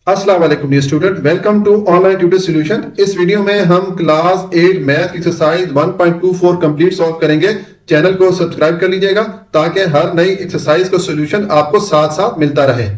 अस्सलाम वालेकुम dear student, welcome to online tutor solution. इस वीडियो में हम class 8 math exercise 1.24 complete solve करेंगे। चैनल को सब्सक्राइब कर लीजिएगा ताकि हर नई एक्सरसाइज का सॉल्यूशन आपको साथ साथ मिलता रहे।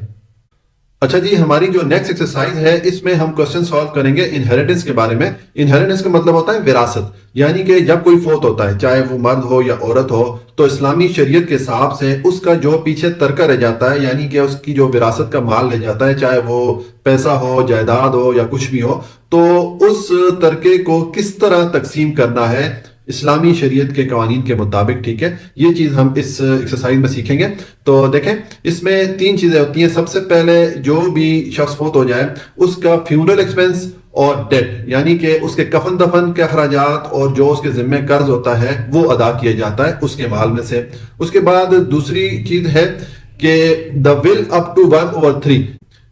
अच्छा जी, हमारी जो नेक्स्ट एक्सरसाइज है इसमें हम क्वेश्चन सॉल्व करेंगे इनहेरिटेंस के बारे में। इनहेरिटेंस का मतलब होता है विरासत, यानी कि जब कोई फोत होता है, चाहे वो मर्द हो या औरत हो, तो इस्लामी शरीयत के हिसाब से उसका जो पीछे तरका रह जाता है, यानी कि उसकी जो विरासत का माल रह जाता है, चाहे वो पैसा हो, जायदाद हो या कुछ भी हो, तो उस तरके को किस तरह तकसीम करना है इस्लामी शरीयत के कवानीन के मुताबिक। ठीक है, ये चीज हम इस एक्सरसाइज में सीखेंगे। तो देखें, इसमें तीन चीजें होती हैं। सबसे पहले जो भी शख्स फौत हो जाए उसका फ्यूनरल एक्सपेंस और डेट, यानी कि उसके कफन दफन के अखराजात और जो उसके जिम्मे कर्ज होता है वो अदा किया जाता है उसके माल में से। उसके बाद दूसरी चीज है कि द विल अप टू 1/3,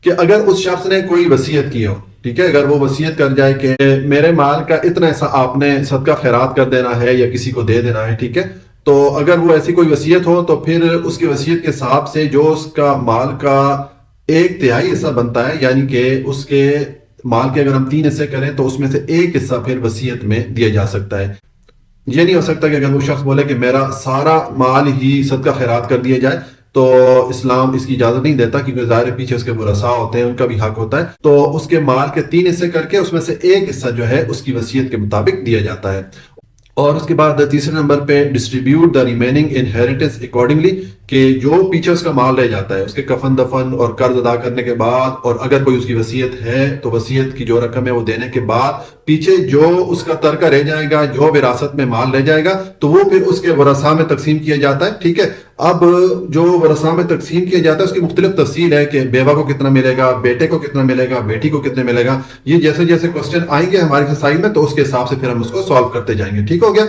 कि अगर उस शख्स ने कोई वसीयत की हो, ठीक है, अगर वो वसीयत कर जाए कि मेरे माल का इतना ऐसा आपने सदका खैरात कर देना है या किसी को दे देना है, ठीक है, तो अगर वो ऐसी कोई वसीयत हो तो फिर उसकी वसीयत के हिसाब से जो उसका माल का 1/3 हिस्सा बनता है, यानी कि उसके माल के अगर हम 3 हिस्से करें तो उसमें से एक हिस्सा फिर वसीयत में दिया जा सकता है। ये नहीं हो सकता कि अगर वो शख्स बोले कि मेरा सारा माल ही सदका खैरात कर दिया जाए, तो इस्लाम इसकी इजाजत नहीं देता, क्योंकि ज़ाहिर पीछे उसके वरसा होते हैं, उनका भी हक होता है। तो उसके माल के 3 हिस्से करके उसमें से एक हिस्सा जो है उसकी वसीयत के मुताबिक दिया जाता है। और उसके बाद तीसरे नंबर पे distribute the remaining inheritance accordingly, कि जो पीछे उसका माल रह जाता है उसके कफन दफन और कर्ज अदा करने के बाद, और अगर कोई उसकी वसीयत है तो वसीयत की जो रकम है वो देने के बाद पीछे जो उसका तरका रह जाएगा, जो विरासत में माल रह जाएगा, तो वो फिर उसके वरसा में तकसीम किया जाता है। ठीक है, अब जो वरसा में तकसीम किया जाता है उसकी मुख्तलिफ तफसील है कि बेवा को कितना मिलेगा, बेटे को कितना मिलेगा, बेटी को कितना मिलेगा। ये जैसे जैसे क्वेश्चन आएंगे हमारी एक्सरसाइज में तो उसके हिसाब से फिर हम उसको सॉल्व करते जाएंगे। ठीक हो गया,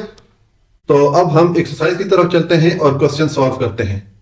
तो अब हम एक्सरसाइज की तरफ चलते हैं और क्वेश्चन सॉल्व करते हैं।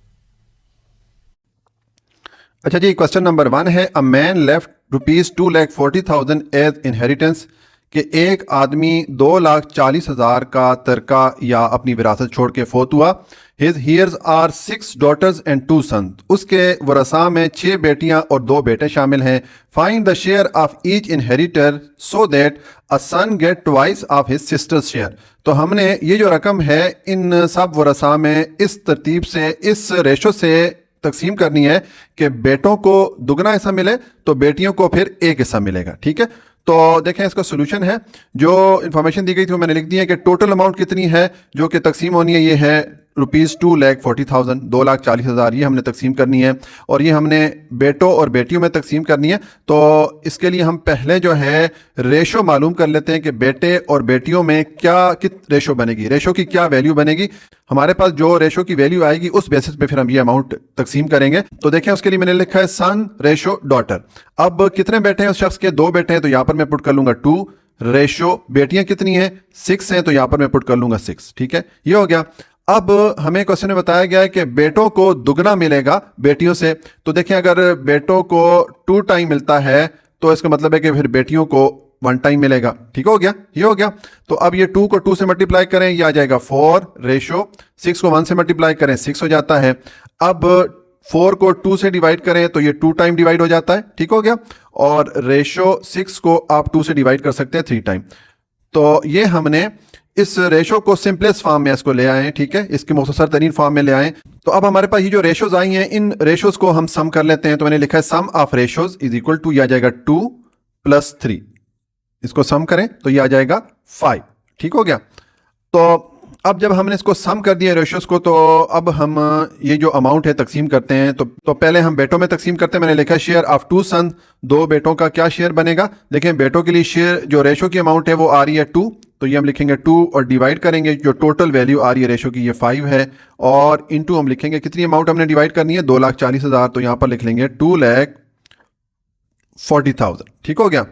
अच्छा जी, क्वेश्चन नंबर 1 है, a man left ₹2,40,000 as inheritance, कि एक आदमी 2,40,000 का तरका या अपनी विरासत छोड़ के फोत हुआ। His heirs are 6 daughters and 2 son, उसके वरसा में 6 बेटियां और 2 बेटे शामिल हैं। Find the share of each inheritor so that a son get twice of his sisters share. तो हमने ये जो रकम है इन सब वरसा में इस तरतीब से, इस रेशो से तकसीम करनी है कि बेटों को दुगना हिस्सा मिले तो बेटियों को फिर एक हिस्सा मिलेगा। ठीक है, तो देखें इसका सोल्यूशन है। जो इन्फॉर्मेशन दी गई थी वो मैंने लिख दी है कि टोटल अमाउंट कितनी है जो कि तकसीम होनी है, ये है ₹2,40,000, 2,40,000 ये हमने तकसीम करनी है, और ये हमने बेटों और बेटियों में तकसीम करनी है। तो इसके लिए हम पहले जो है रेशो मालूम कर लेते हैं कि बेटे और बेटियों में क्या कित रेशो बनेगी, रेशो की क्या वैल्यू बनेगी। हमारे पास जो रेशो की वैल्यू आएगी उस बेसिस पे फिर हम ये अमाउंट तकसीम करेंगे। तो देखें, उसके लिए मैंने लिखा है सन रेशो डॉटर। अब कितने बेटे हैं उस शख्स के? 2 बेटे हैं, तो यहां पर मैं पुट कर लूंगा 2 रेशो। बेटियां कितनी हैं? 6 हैं, तो यहां पर मैं पुट कर लूंगा 6। ठीक है, ये हो गया। अब हमें क्वेश्चन में बताया गया है कि बेटों को दुगना मिलेगा बेटियों से। तो देखें, अगर बेटों को 2 टाइम मिलता है तो इसका मतलब है कि फिर बेटियों को 1 टाइम मिलेगा। ठीक हो गया, ये हो गया। तो अब ये 2 को 2 से मल्टीप्लाई करें, ये आ जाएगा 4 रेशो। 6 को 1 से मल्टीप्लाई करें, 6 हो जाता है। अब 4 को 2 से डिवाइड करें तो ये 2 टाइम डिवाइड हो जाता है। ठीक हो गया, और रेशो 6 को आप 2 से डिवाइड कर सकते हैं 3 टाइम। तो ये हमने इस रेशो को सिंपलेस्ट फॉर्म में इसको ले आए हैं। ठीक है, इसके मुख्तसर तरीन फॉर्म में ले आए। तो अब हमारे पास ये जो रेशोज आई हैं, इन रेशोज को हम सम कर लेते हैं। तो मैंने लिखा है sum of ratios is equal to, ये आ जाएगा 2 + 3, इसको सम करें तो ये आ जाएगा 5। ठीक हो गया। तो अब जब हमने इसको सम कर दिया रेशियोज को, तो अब हम ये जो अमाउंट है तकसीम करते हैं। तो पहले हम बेटों में तकसीम करते हैं। मैंने लिखा शेयर ऑफ 2 सन, 2 बेटों का क्या शेयर बनेगा। देखें, बेटों के लिए शेयर जो रेशो की अमाउंट है वो आ रही है 2, तो ये हम लिखेंगे 2 और डिवाइड करेंगे, जो टोटल वैल्यू आ रही है रेशो की ये 5 है, और इनटू हम लिखेंगे कितनी अमाउंट हमने डिवाइड करनी है, 2,40,000, तो यहाँ पर लिख लेंगे 2,40,000। ठीक हो गया।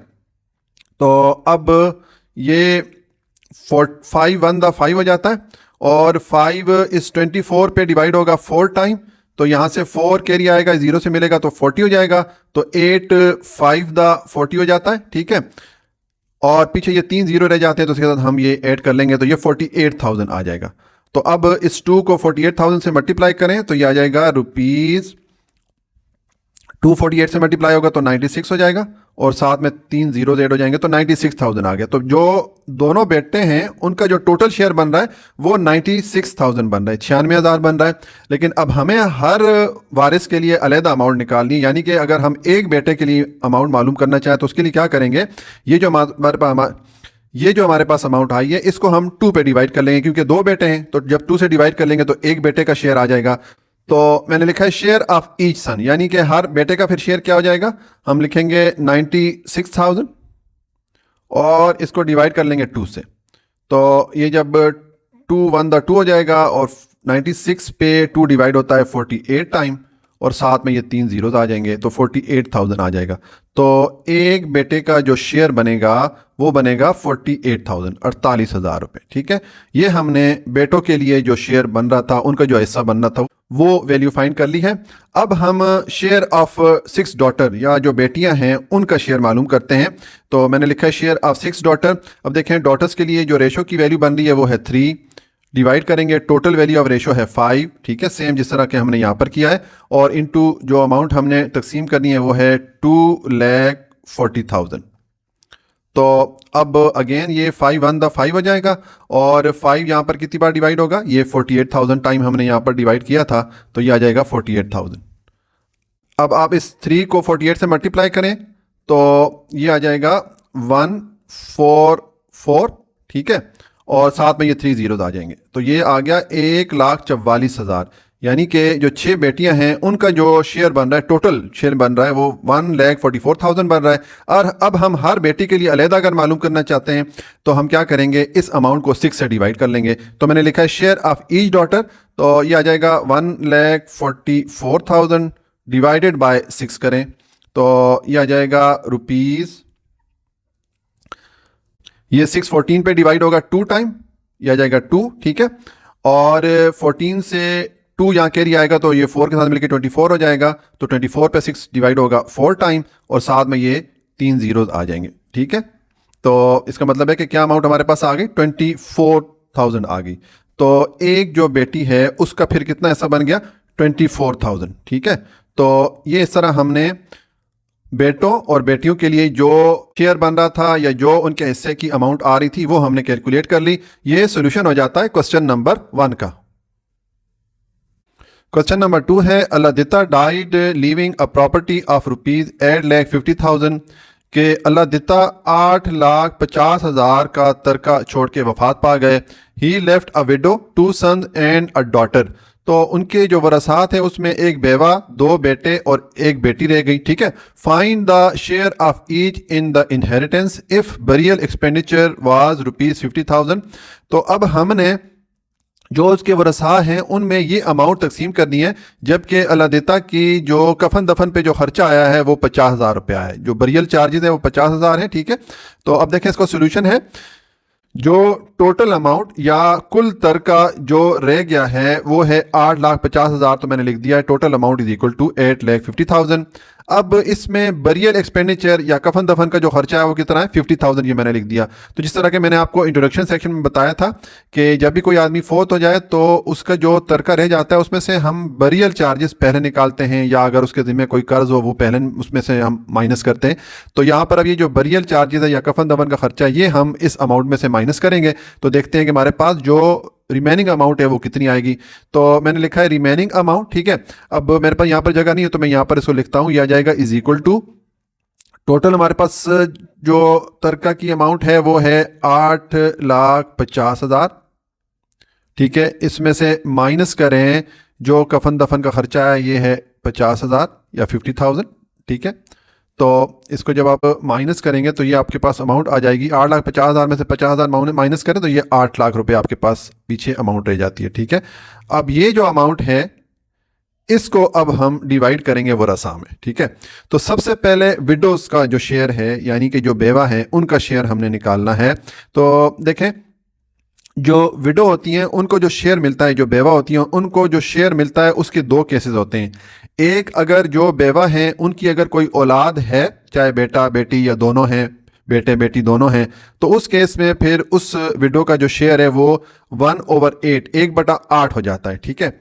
तो अब ये 5 1 दा 5 हो जाता है, और 5 इस 24 पे डिवाइड होगा 4 टाइम, तो यहां से 4 कैरी आएगा, 0 से मिलेगा तो 40 हो जाएगा। तो 8 5 दा 40 हो जाता है। ठीक है, और पीछे ये 3 0 रह जाते हैं, तो उसके साथ हम ये ऐड कर लेंगे तो ये 48,000 आ जाएगा। तो अब इस 2 को 48,000 से मल्टीप्लाई करें तो ये आ जाएगा 248 से मल्टीप्लाई होगा तो 96 हो जाएगा और साथ में 3 जीरो ऐड हो जाएंगे तो 96,000 आ गया। तो जो दोनों बेटे हैं उनका जो टोटल शेयर बन रहा है वो 96,000 बन रहा है, 96,000 बन रहा है। लेकिन अब हमें हर वारिस के लिए अलग अमाउंट निकालनी है, यानी कि अगर हम एक बेटे के लिए अमाउंट मालूम करना चाहें तो उसके लिए क्या करेंगे, ये जो हमारे पास अमाउंट आई है इसको हम 2 पे डिवाइड कर लेंगे, क्योंकि 2 बेटे हैं तो जब 2 से डिवाइड कर लेंगे तो एक बेटे का शेयर आ जाएगा। तो मैंने लिखा है शेयर ऑफ ईच सन, यानी कि हर बेटे का फिर शेयर क्या हो जाएगा, हम लिखेंगे 96,000 और इसको डिवाइड कर लेंगे 2 से। तो ये जब 2 1 2 हो जाएगा और 96 पे 2 डिवाइड होता है 48 टाइम और साथ में ये 3 जीरोज आ जाएंगे तो 48,000 आ जाएगा। तो एक बेटे का जो शेयर बनेगा वो बनेगा 48,000, 48,000 रुपये। ठीक है, ये हमने बेटों के लिए जो शेयर बन रहा था उनका जो हिस्सा बनना था वो वैल्यू फाइंड कर ली है। अब हम शेयर ऑफ 6 डॉटर या जो बेटियां हैं उनका शेयर मालूम करते हैं। तो मैंने लिखा है शेयर ऑफ 6 डॉटर। अब देखें डॉटर्स के लिए जो रेशो की वैल्यू बन रही है वो है 3, डिवाइड करेंगे टोटल वैल्यू ऑफ रेशो है 5। ठीक है, सेम जिस तरह के हमने यहाँ पर किया है और इनटू जो अमाउंट हमने तकसीम करनी है वो है 2,40,000। तो अब अगेन ये 5 1 5 हो जाएगा और 5 यहाँ पर कितनी बार डिवाइड होगा, ये 48,000 टाइम हमने यहाँ पर डिवाइड किया था तो ये आ जाएगा 48,000। अब आप इस 3 को 48 से मल्टीप्लाई करें तो ये आ जाएगा 144। ठीक है, और साथ में ये 3 जीरोज आ जाएंगे तो ये आ गया 1,44,000। यानी कि जो 6 बेटियां हैं उनका जो शेयर बन रहा है, टोटल शेयर बन रहा है वो 1,44,000 बन रहा है। और अब हम हर बेटी के लिए अलग अगर मालूम करना चाहते हैं तो हम क्या करेंगे, इस अमाउंट को 6 से डिवाइड कर लेंगे। तो मैंने लिखा है शेयर ऑफ ईच डॉटर, तो ये आ जाएगा 1,44,000 डिवाइडेड बाय 6 करें तो ये आ जाएगा रुपीज़, ये 6 14 पे डिवाइड होगा 2 टाइम, ये आ जाएगा 2। ठीक है, और 14 से 2 यहाँ कैरी आएगा तो ये 4 के साथ मिलकर 24 हो जाएगा। तो 24 पे 6 डिवाइड होगा 4 टाइम और साथ में ये 3 जीरोज आ जाएंगे। ठीक है, तो इसका मतलब है कि क्या अमाउंट हमारे पास आ गई, 24,000 आ गई। तो एक जो बेटी है उसका फिर कितना हिस्सा बन गया, 24,000। ठीक है, तो ये इस तरह हमने बेटों और बेटियों के लिए जो शेयर बन रहा था या जो उनके हिस्से की अमाउंट आ रही थी वो हमने कैलकुलेट कर ली। ये सोल्यूशन हो जाता है क्वेश्चन नंबर 1 का। क्वेश्चन नंबर 2 है Alladitta died leaving a property of rupees 8,50,000 के अल्लादिता 8,50,000 का तरका छोड़ के वफात पा गए। He left a widow, 2 sons and a daughter. तो उनके जो वरासात है उसमें एक बेवा, 2 बेटे और एक बेटी रह गई। ठीक है, find the share of each in the inheritance if burial expenditure was rupees 50,000। तो अब हमने जो उसके वरसा हैं उनमें ये अमाउंट तकसीम करनी है, जबकि अल्लादिता की जो कफन दफन पे जो खर्चा आया है वो 50,000 रुपया है, जो बरियल चार्जेस है वो 50,000 है। ठीक है, तो अब देखें इसका सोल्यूशन है, जो टोटल अमाउंट या कुल तरका जो रह गया है वो है 8,50,000। तो मैंने लिख दिया है total amount is equal to 8,50,000। अब इसमें बरियल एक्सपेंडिचर या कफन दफन का जो खर्चा है वो कितना है, 50,000, ये मैंने लिख दिया। तो जिस तरह के मैंने आपको इंट्रोडक्शन सेक्शन में बताया था कि जब भी कोई आदमी फोत हो जाए तो उसका जो तरका रह जाता है उसमें से हम बरियल चार्जेस पहले निकालते हैं, या अगर उसके ज़िम्मे कोई कर्ज हो वो पहले उसमें से हम माइनस करते हैं। तो यहाँ पर अब ये जो बरियल चार्जेस है या कफन दफन का खर्चा है ये हम इस अमाउंट में से माइनस करेंगे तो देखते हैं कि हमारे पास जो रिमेनिंग अमाउंट है वो कितनी आएगी। तो मैंने लिखा है रिमेनिंग अमाउंट। ठीक है, अब मेरे पास यहाँ पर जगह नहीं है तो मैं यहाँ पर इसको लिखता हूँ, यह आ जाएगा इज इक्वल टू टोटल हमारे पास जो तरका की अमाउंट है वो है 8,50,000। ठीक है, इसमें से माइनस करें जो कफन दफन का खर्चा है ये है 50,000 या 50,000। ठीक है, तो इसको जब आप माइनस करेंगे तो ये आपके पास अमाउंट आ जाएगी 8,50,000 में से 50,000 माइनस करें तो ये 8 लाख रुपए आपके पास पीछे अमाउंट रह जाती है। ठीक है, अब ये जो अमाउंट है इसको अब हम डिवाइड करेंगे वरसा में। ठीक है, तो सबसे पहले विडोज का जो शेयर है यानी कि जो बेवा है उनका शेयर हमने निकालना है। तो देखें जो विडो होती हैं उनको जो शेयर मिलता है, जो बेवा होती हैं उनको जो शेयर मिलता है उसके 2 केसेस होते हैं। एक, अगर जो बेवा हैं उनकी अगर कोई औलाद है, चाहे बेटा बेटी या दोनों हैं, बेटे बेटी दोनों हैं, तो उस केस में फिर उस विडो का जो शेयर है वो 1/8 1/8 हो जाता है। ठीक है,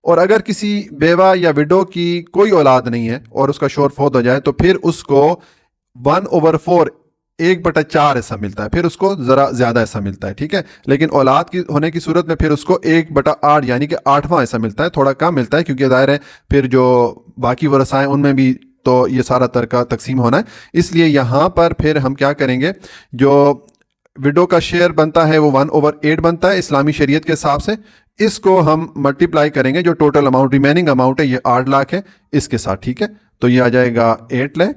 और अगर किसी बेवा या विडो की कोई औलाद नहीं है और उसका शोहर फौत हो जाए तो फिर उसको 1/4 1/4 हिस्सा मिलता है, फिर उसको जरा ज्यादा हिस्सा मिलता है, ठीक है। लेकिन औलाद की होने की सूरत में फिर उसको 1/8 यानी कि 8वां हिस्सा मिलता है, थोड़ा कम मिलता है क्योंकि जाहिर है फिर जो बाकी वरसा हैं उनमें भी तो ये सारा तरका तकसीम होना है। इसलिए यहाँ पर फिर हम क्या करेंगे, जो विडो का शेयर बनता है वो 1/8 बनता है इस्लामी शरीयत के हिसाब से। इसको हम मल्टीप्लाई करेंगे, जो टोटल अमाउंट रिमेनिंग अमाउंट है ये 8 लाख है इसके साथ, ठीक है। तो ये आ जाएगा 8 लाख।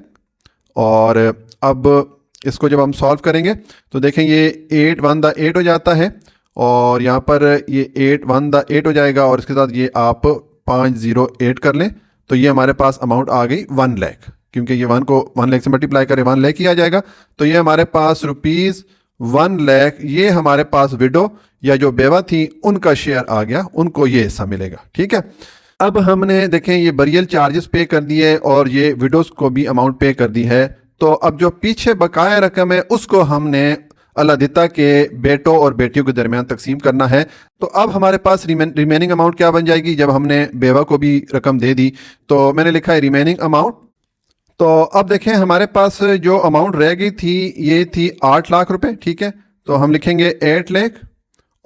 और अब इसको जब हम सॉल्व करेंगे तो देखें ये 8 1 दा 8 हो जाता है और यहाँ पर ये 8 1 दा 8 हो जाएगा और इसके साथ ये आप 508 कर लें तो ये हमारे पास अमाउंट आ गई 1 लाख, क्योंकि ये 1 को 1 लाख से मल्टीप्लाई करें 1 लाख ही आ जाएगा। तो ये हमारे पास रुपीज़ 1 लाख ये हमारे पास विडो या जो बेवा थी उनका शेयर आ गया, उनको ये हिस्सा मिलेगा, ठीक है। अब हमने देखें ये बरियल चार्जेस पे कर दिए और ये विडोज को भी अमाउंट पे कर दी है। तो अब जो पीछे बकाया रकम है उसको हमने अल्लादिता के बेटों और बेटियों के दरमियान तकसीम करना है। तो अब हमारे पास रिमेनिंग अमाउंट क्या बन जाएगी, जब हमने बेवा को भी रकम दे दी तो मैंने लिखा है रिमेनिंग अमाउंट। तो अब देखें हमारे पास जो अमाउंट रह गई थी ये थी 8 लाख रुपए, ठीक है। तो हम लिखेंगे 8 लाख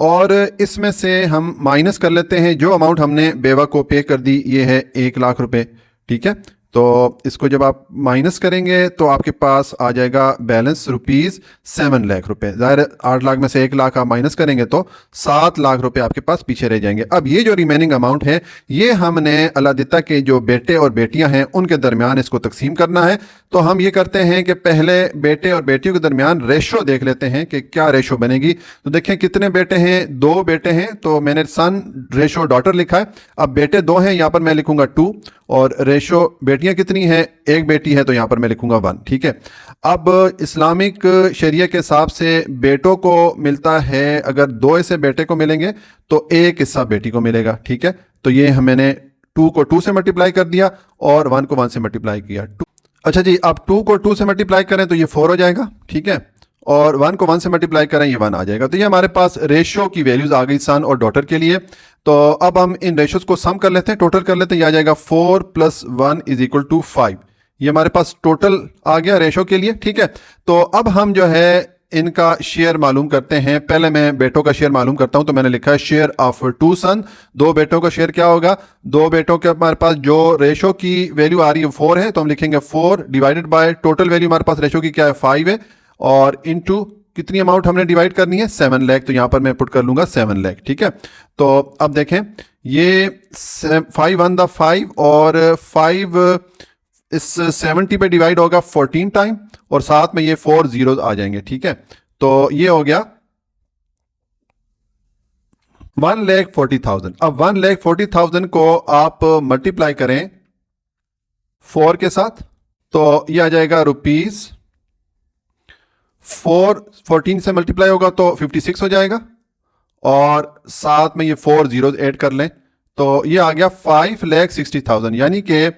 और इसमें से हम माइनस कर लेते हैं जो अमाउंट हमने बेवा को पे कर दी, ये है 1 लाख रुपए, ठीक है। तो इसको जब आप माइनस करेंगे तो आपके पास आ जाएगा बैलेंस रुपीज़ 7 लाख रुपए। ज़ाहिर 8 लाख में से 1 लाख आप माइनस करेंगे तो 7 लाख रुपए आपके पास पीछे रह जाएंगे। अब ये जो रिमेनिंग अमाउंट है ये हमने अल्लादिता के जो बेटे और बेटियां हैं उनके दरमियान इसको तकसीम करना है। तो हम ये करते हैं कि पहले बेटे और बेटियों के दरमियान रेशो देख लेते हैं कि क्या रेशो बनेगी। तो देखें कितने बेटे हैं, 2 बेटे हैं तो मैंने सन रेशो डॉटर लिखा है। अब बेटे 2 हैं, यहाँ पर मैं लिखूंगा 2 और रेशो बेटियां कितनी हैं, 1 बेटी है तो यहाँ पर मैं लिखूंगा 1, ठीक है। अब इस्लामिक शरिया के हिसाब से बेटों को मिलता है, अगर 2 हिस्से बेटे को मिलेंगे तो 1 हिस्सा बेटी को मिलेगा, ठीक है। तो ये मैंने 2 को 2 से मल्टीप्लाई कर दिया और 1 को 1 से मल्टीप्लाई किया। अच्छा जी, अब 2 को 2 से मल्टीप्लाई करें तो ये 4 हो जाएगा, ठीक है। और 1 को 1 से मल्टीप्लाई करें ये 1 आ जाएगा। तो ये हमारे पास रेशो की वैल्यूज आ गई सन और डॉटर के लिए। तो अब हम इन रेशोज को सम कर लेते हैं, टोटल कर लेते हैं। ये आ जाएगा 4 + 1 = 5। ये हमारे पास टोटल आ गया रेशो के लिए, ठीक है। तो अब हम जो है इनका शेयर मालूम करते हैं। पहले मैं बेटों का शेयर मालूम करता हूं। तो मैंने लिखा है शेयर ऑफ 2 सन, 2 बेटों का शेयर क्या होगा, 2 बेटों के हमारे पास जो रेशो की वैल्यू आ रही है 4 है तो हम लिखेंगे 4 डिवाइडेड बाय टोटल वैल्यू हमारे पास रेशो की क्या है 5 है और इनटू कितनी अमाउंट हमने डिवाइड करनी है 7 लाख। तो यहां पर मैं पुट कर लूंगा 7 लाख, ठीक है। तो अब देखें ये 5 1 दा 5 और 5 इस 70 पे डिवाइड होगा 14 टाइम और साथ में ये 4 जीरो आ जाएंगे, ठीक है। तो ये हो गया 1,40,000। अब 1,40,000 को आप मल्टीप्लाई करें 4 के साथ तो ये आ जाएगा रुपीज 4 14 से मल्टीप्लाई होगा तो 56 हो जाएगा और साथ में ये 4 जीरो ऐड कर लें तो ये आ गया 5,60,000। यानी कि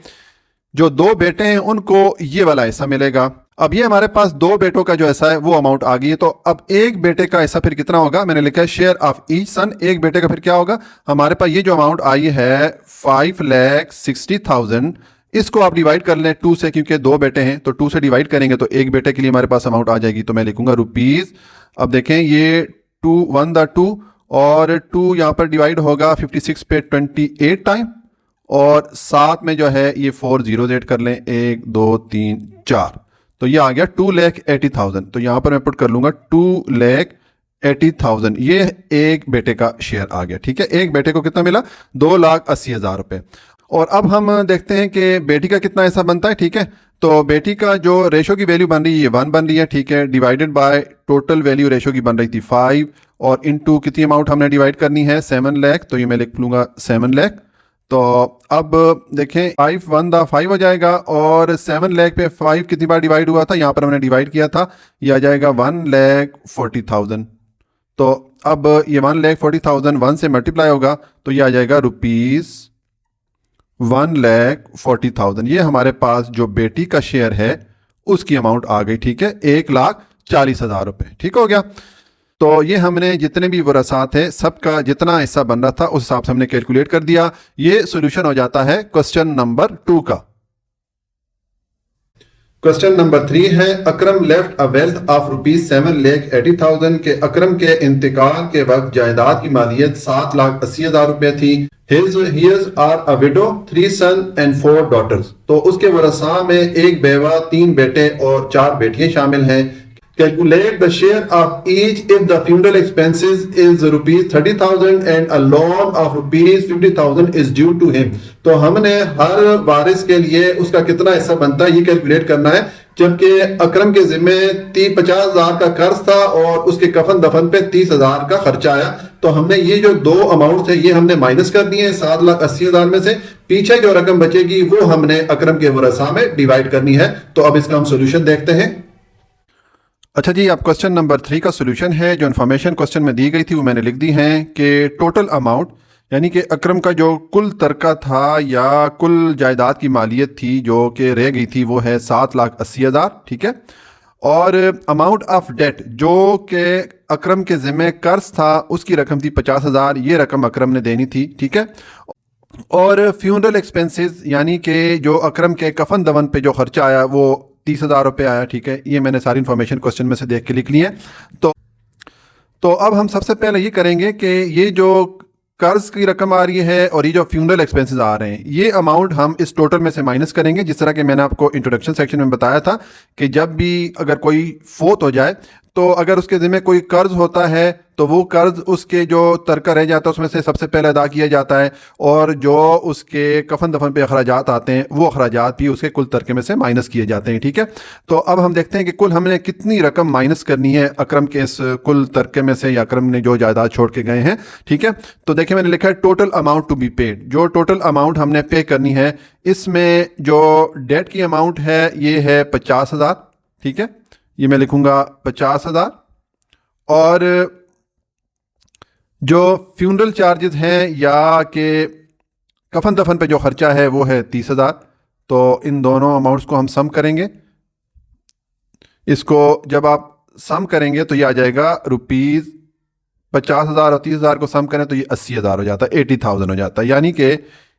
जो 2 बेटे हैं उनको ये वाला हिस्सा मिलेगा। अब ये हमारे पास 2 बेटों का जो हिस्सा है वो अमाउंट आ गई है। तो अब 1 बेटे का हिस्सा फिर कितना होगा, मैंने लिखा है शेयर ऑफ ईच सन। 1 बेटे का फिर क्या होगा, हमारे पास ये जो अमाउंट आई है 5,60,000, इसको आप डिवाइड कर लें 2 से, क्योंकि 2 बेटे हैं तो 2 से डिवाइड करेंगे तो 1 बेटे के लिए हमारे पास अमाउंट आ जाएगी। तो मैं लिखूंगा रुपीज, अब देखें ये 2 1 दा 2 और 2 यहां पर डिवाइड होगा 56 पे 28 टाइम और साथ में जो है ये 4 जीरो ऐड कर लें 1 2 3 4 तो ये आ गया 2,80,000। तो यहां पर मैं पुट कर लूंगा 2,80,000। ये 1 बेटे का शेयर आ गया, ठीक है। 1 बेटे को कितना मिला, 2,80,000 रुपए। और अब हम देखते हैं कि बेटी का कितना हिस्सा बनता है, ठीक है। तो बेटी का जो रेशो की वैल्यू बन रही है ये 1 बन रही है, ठीक है, divided by total value ratio की बन रही थी 5 और इनटू कितनी अमाउंट हमने डिवाइड करनी है 7 लाख। तो ये मैं लिख लूंगा 7 लाख। तो अब देखें 5 1 दा 5 हो जाएगा और 7 लाख पे 5 कितनी बार डिवाइड हुआ था, यहाँ पर हमने डिवाइड किया था, ये आ जाएगा 1,40,000। तो अब ये 1,40,000 1 से मल्टीप्लाई होगा तो ये आ जाएगा रुपीज 1,40,000। ये हमारे पास जो बेटी का शेयर है उसकी अमाउंट आ गई, ठीक है, 1,40,000 रुपए, ठीक हो गया। तो ये हमने जितने भी वरसा थे सबका जितना हिस्सा बन रहा था उस हिसाब से हमने कैलकुलेट कर दिया। ये सोल्यूशन हो जाता है क्वेश्चन नंबर 2 का। क्वेश्चन नंबर 3 है, अकरम लेफ्ट अ वेल्थ ऑफ ₹7,80,000 के अकरम के इंतकाल के वक्त जायदाद की मालियत ₹7,80,000 थी। His are a widow, 3 sons and 4 daughters। तो उसके वरसा में एक बेवा, 3 बेटे और 4 बेटियां शामिल हैं। Calculate the share of each if the funeral expenses is ₹30,000 and a loan of ₹50,000 is due to him। तो हमने हर वारिस के लिए उसका कितना हिस्सा बनता है ये कैलकुलेट करना है। जबकि अकरम के जिम्मे 50,000 का कर्ज था और उसके कफन दफन पे 30,000 का खर्चा आया। तो हमने ये जो दो अमाउंट थे ये हमने माइनस कर दिए हैं 7,80,000 में से। पीछे जो रकम बचेगी वो हमने अकरम के वरसा में डिवाइड करनी है। तो अब इसका हम सोल्यूशन देखते हैं। अच्छा जी, अब क्वेश्चन नंबर 3 का सोल्यूशन है। जो इन्फॉर्मेशन क्वेश्चन में दी गई थी वो मैंने लिख दी है कि टोटल अमाउंट यानी कि अकरम का जो कुल तरका था या कुल जायदाद की मालियत थी जो कि रह गई थी वो है 7,80,000, ठीक है। और अमाउंट ऑफ डेट जो कि अकरम के ज़िम्मे कर्ज था उसकी रकम थी 50,000, ये रकम अकरम ने देनी थी, ठीक है। और फ्यूनरल एक्सपेंसेस यानी कि जो अकरम के कफन दफन पे जो खर्चा आया वो 30,000 आया, ठीक है। ये मैंने सारी इन्फॉर्मेशन क्वेश्चन में से देख के लिख ली है। तो अब हम सबसे पहले ये करेंगे कि ये जो कर्ज की रकम आ रही है और ये जो फ्यूनरल एक्सपेंसेस आ रहे हैं ये अमाउंट हम इस टोटल में से माइनस करेंगे। जिस तरह के मैंने आपको इंट्रोडक्शन सेक्शन में बताया था कि जब भी अगर कोई फोत हो जाए तो अगर उसके ज़िम्मे कोई कर्ज होता है तो वो कर्ज उसके जो तरका रह जाता है उसमें से सबसे पहले अदा किया जाता है और जो उसके कफन दफन पे अखराजात आते हैं वो अखराजात भी उसके कुल तरके में से माइनस किए जाते हैं, ठीक है। तो अब हम देखते हैं कि कुल हमने कितनी रकम माइनस करनी है अकरम के इस कुल तरके में से या अकरम ने जो जायदाद छोड़ के गए हैं, ठीक है। तो देखिए मैंने लिखा है total amount to be paid. जो टोटल अमाउंट हमने पे करनी है इसमें जो डेट की अमाउंट है ये है 50,000, ठीक है। ये मैं लिखूंगा 50,000 और जो फ्यूनरल चार्जेस हैं या कि कफन दफन पे जो खर्चा है वो है 30,000। तो इन दोनों अमाउंट्स को हम सम करेंगे। इसको जब आप सम करेंगे तो ये आ जाएगा ₹50,000 और 30,000 को सम करें तो ये 80,000 हो जाता है, 80,000 हो जाता है। यानी कि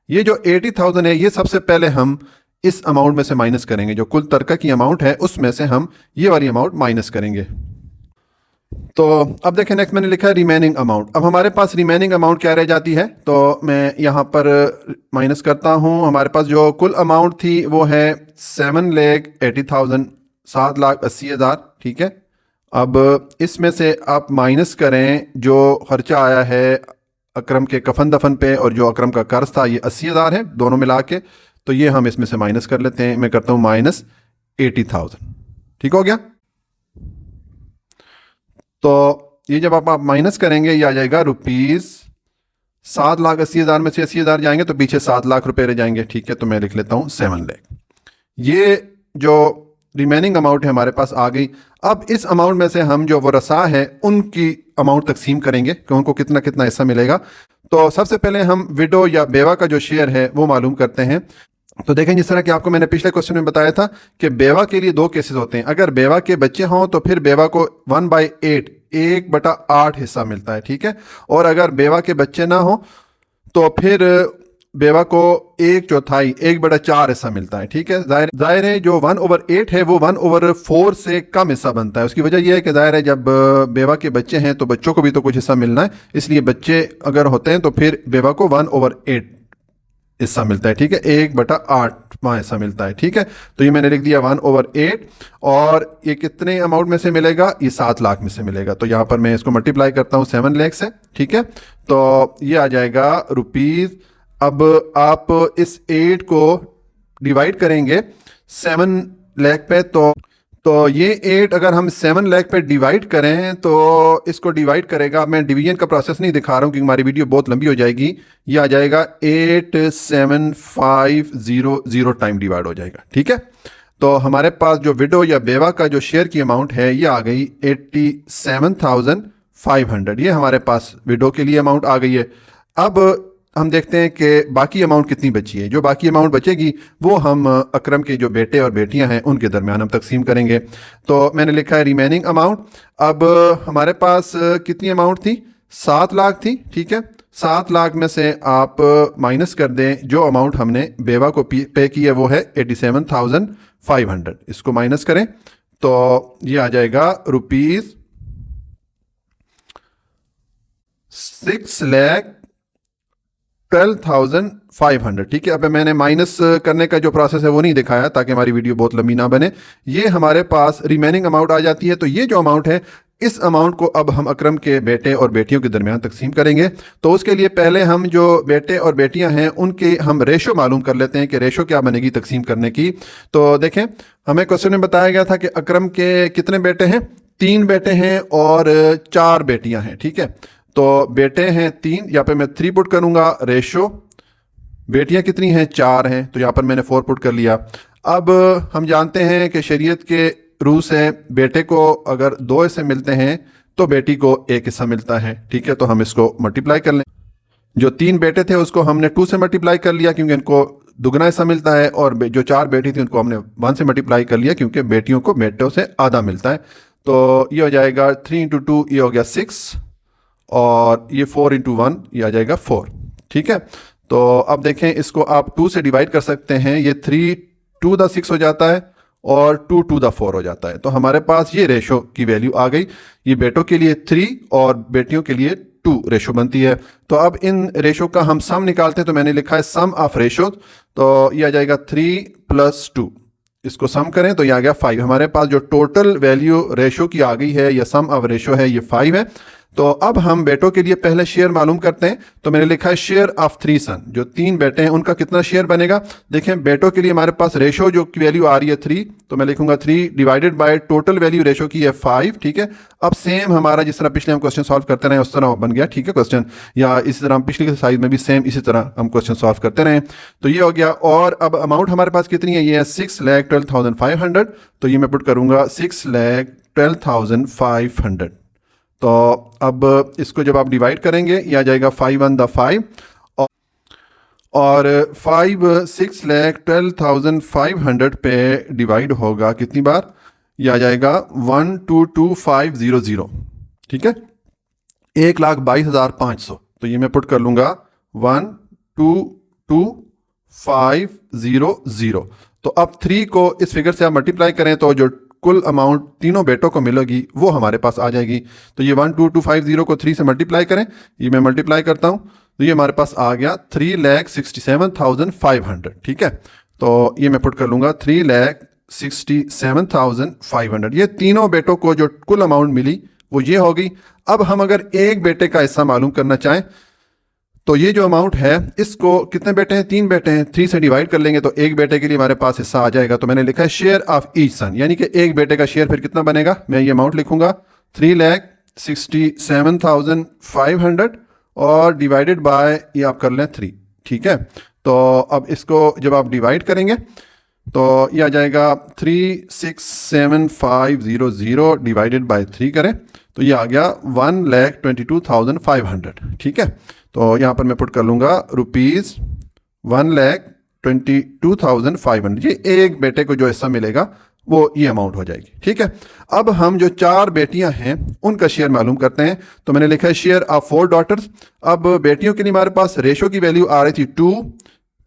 ये जो 80,000 है ये सबसे पहले हम इस अमाउंट में से माइनस करेंगे। जो कुल तरका की अमाउंट है उसमें से हम ये वाली अमाउंट माइनस करेंगे। तो अब देखें नेक्स्ट मैंने लिखा है रिमेनिंग अमाउंट। अब हमारे पास रिमेनिंग अमाउंट क्या रह जाती है तो मैं यहाँ पर माइनस करता हूँ। हमारे पास जो कुल अमाउंट थी वो है 7,80,000, 7,80,000, ठीक है। अब इसमें से आप माइनस करें जो खर्चा आया है अकरम के कफन दफन पे और जो अकरम का कर्ज था ये 80,000 है दोनों मिला के। तो ये हम इसमें से माइनस कर लेते हैं। मैं करता हूँ -80,000, ठीक हो गया। तो ये जब आप माइनस करेंगे ये आ जाएगा ₹7,80,000 में से 80,000 जाएंगे तो पीछे 7 लाख रुपए रह जाएंगे, ठीक है। तो मैं लिख लेता हूँ 7 लाख। ये जो रिमेनिंग अमाउंट है हमारे पास आ गई। अब इस अमाउंट में से हम जो वरसा है उनकी अमाउंट तकसीम करेंगे कि उनको कितना कितना हिस्सा मिलेगा। तो सबसे पहले हम विडो या बेवा का जो शेयर है वो मालूम करते हैं। तो देखें जिस तरह कि आपको मैंने पिछले क्वेश्चन में बताया था कि बेवा के लिए 2 केसेस होते हैं। अगर बेवा के बच्चे हों तो फिर बेवा को 1/8, 1/8 हिस्सा मिलता है, ठीक है। और अगर बेवा के बच्चे ना हो तो फिर बेवा को 1/4, 1/4 हिस्सा मिलता है, ठीक है। जाहिर है जो 1/8 है वो 1/4 से कम हिस्सा बनता है। उसकी वजह यह है कि जाहिर है जब बेवा के बच्चे हैं तो बच्चों को भी तो कुछ हिस्सा मिलना है, इसलिए बच्चे अगर होते हैं तो फिर बेवा को 1/8 हिस्सा मिलता है, ठीक है। 1/8वां हिस्सा मिलता है, ठीक है। तो ये मैंने लिख दिया 1/8 और ये कितने अमाउंट में से मिलेगा, ये 7 लाख में से मिलेगा। तो यहाँ पर मैं इसको मल्टीप्लाई करता हूँ 7 लाख से, ठीक है। तो ये आ जाएगा रुपीज। अब आप इस 8 को डिवाइड करेंगे 7 लाख पे तो ये 8 अगर हम 7 लाख पे डिवाइड करें तो इसको डिवाइड करेगा। मैं डिवीजन का प्रोसेस नहीं दिखा रहा हूँ क्योंकि हमारी वीडियो बहुत लंबी हो जाएगी। ये आ जाएगा 87500 टाइम डिवाइड हो जाएगा, ठीक है। तो हमारे पास जो विडो या बेवा का जो शेयर की अमाउंट है ये आ गई 87,500। ये हमारे पास विडो के लिए अमाउंट आ गई है। अब हम देखते हैं कि बाकी अमाउंट कितनी बची है। जो बाकी अमाउंट बचेगी वो हम अकरम के जो बेटे और बेटियां हैं उनके दरमियान हम तकसीम करेंगे। तो मैंने लिखा है रिमेनिंग अमाउंट। अब हमारे पास कितनी अमाउंट थी, 7 लाख थी, ठीक है। 7 लाख में से आप माइनस कर दें जो अमाउंट हमने बेवा को पे की है वो है 87,500। इसको माइनस करें तो ये आ जाएगा रुपीज 6,12,500, ठीक है। अब मैंने माइनस करने का जो प्रोसेस है वो नहीं दिखाया ताकि हमारी वीडियो बहुत लंबी ना बने। ये हमारे पास रिमेनिंग अमाउंट आ जाती है। तो ये जो अमाउंट है इस अमाउंट को अब हम अकरम के बेटे और बेटियों के दरमियान तकसीम करेंगे। तो उसके लिए पहले हम जो बेटे और बेटियां हैं उनके हम रेशो मालूम कर लेते हैं कि रेशो क्या बनेगी तकसीम करने की। तो देखें, हमें क्वेश्चन में बताया गया था कि अकरम के कितने बेटे हैं, 3 बेटे हैं और 4 बेटियां हैं, ठीक है। तो बेटे हैं 3, यहाँ पे मैं 3 पुट करूंगा, रेशो बेटियां कितनी हैं, 4 हैं, तो यहाँ पर मैंने 4 पुट कर लिया। अब हम जानते हैं कि शरीयत के रूल से बेटे को अगर 2 हिस्से मिलते हैं तो बेटी को 1 हिस्सा मिलता है, ठीक है। तो हम इसको मल्टीप्लाई कर लें। जो 3 बेटे थे उसको हमने 2 से मल्टीप्लाई कर लिया क्योंकि इनको दुगना हिस्सा मिलता है, और जो 4 बेटी थी उनको हमने 1 से मल्टीप्लाई कर लिया क्योंकि बेटियों को बेटों से आधा मिलता है। तो ये हो जाएगा 3 × 2, ये हो गया 6, और ये 4 × 1 ये आ जाएगा 4, ठीक है। तो अब देखें, इसको आप 2 से डिवाइड कर सकते हैं। ये 3 2 द 6 हो जाता है और 2 2 द 4 हो जाता है। तो हमारे पास ये रेशो की वैल्यू आ गई। ये बेटों के लिए 3 और बेटियों के लिए 2 रेशो बनती है। तो अब इन रेशो का हम सम निकालते हैं। तो मैंने लिखा है सम ऑफ रेशो, तो ये आ जाएगा 3 + 2। इसको सम करें तो ये आ गया 5। हमारे पास जो टोटल वैल्यू रेशो की आ गई है या सम ऑफ रेशो है ये 5 है। तो अब हम बेटों के लिए पहले शेयर मालूम करते हैं। तो मैंने लिखा है शेयर ऑफ 3 सन, जो 3 बेटे हैं उनका कितना शेयर बनेगा। देखें, बेटों के लिए हमारे पास रेशो जो की वैल्यू आ रही है 3, तो मैं लिखूंगा 3 divided by total value ratio की है 5, ठीक है। अब सेम हमारा जिस तरह पिछले हम क्वेश्चन सॉल्व करते रहे उस तरह बन गया, ठीक है क्वेश्चन, या इसी तरह हम पिछली एक्सरसाइज में भी सेम इसी तरह हम क्वेश्चन सॉल्व करते रहे। तो ये हो गया। और अब अमाउंट हमारे पास कितनी है, ये है 6,12,500। तो ये मैं पुट करूंगा 6,12,500। तो अब इसको जब आप डिवाइड करेंगे ये आ जाएगा 5 1 द 5, और 5 6,12,500 पे डिवाइड होगा कितनी बार, ये आ जाएगा 122,500, ठीक है, 1,22,500। तो ये मैं पुट कर लूंगा 122,500। तो अब 3 को इस फिगर से आप मल्टीप्लाई करें तो जो कुल अमाउंट तीनों बेटों को मिलेगी वो हमारे पास आ जाएगी। तो ये 122,500 को 3 से मल्टीप्लाई करें, ये मैं मल्टीप्लाई करता हूं तो ये हमारे पास आ गया 3,67,500, ठीक है। तो ये मैं पुट कर लूंगा 3,67,500। ये तीनों बेटों को जो कुल अमाउंट मिली वो ये होगी। अब हम अगर एक बेटे का हिस्सा मालूम करना चाहें तो ये जो अमाउंट है इसको, कितने बेटे हैं, 3 बेटे हैं, 3 से डिवाइड कर लेंगे तो एक बेटे के लिए हमारे पास हिस्सा आ जाएगा। तो मैंने लिखा है शेयर ऑफ ईच सन, यानी कि एक बेटे का शेयर फिर कितना बनेगा, मैं ये अमाउंट लिखूंगा 3,67,500 और डिवाइडेड बाय ये आप कर लें 3, ठीक है। तो अब इसको जब आप डिवाइड करेंगे तो ये आ जाएगा 3,67,500 डिवाइडेड बाय 3 करें तो ये आ गया 1,22,500, ठीक है। तो यहाँ पर मैं पुट कर लूँगा रुपीज़ 1,22,500। ये एक बेटे को जो हिस्सा मिलेगा वो ये अमाउंट हो जाएगी, ठीक है। अब हम जो 4 बेटियां हैं उनका शेयर मालूम करते हैं। तो मैंने लिखा है शेयर ऑफ 4 डॉटर्स। अब बेटियों के लिए हमारे पास रेशो की वैल्यू आ रही थी 2,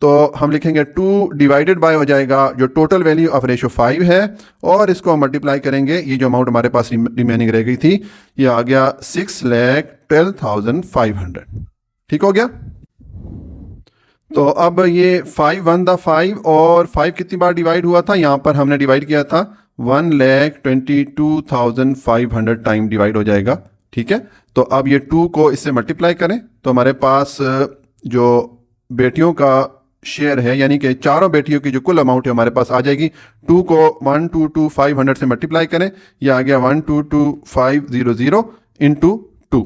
तो हम लिखेंगे 2 डिवाइडेड बाय हो जाएगा जो टोटल वैल्यू ऑफ रेशो 5 है, और इसको हम मल्टीप्लाई करेंगे, ये जो अमाउंट हमारे पास रिमेनिंग रह गई थी ये आ गया 6,12,500, ठीक हो गया। तो अब ये 5 1 द 5 और 5 कितनी बार डिवाइड हुआ था, यहाँ पर हमने डिवाइड किया था 1,22,500 टाइम डिवाइड हो जाएगा, ठीक है। तो अब ये 2 को इससे मल्टीप्लाई करें तो हमारे पास जो बेटियों का शेयर है यानी कि चारों बेटियों की जो कुल अमाउंट है हमारे पास आ जाएगी। 2 को 122,500 से मल्टीप्लाई करें, ये आ गया 122,500 इंटू 2,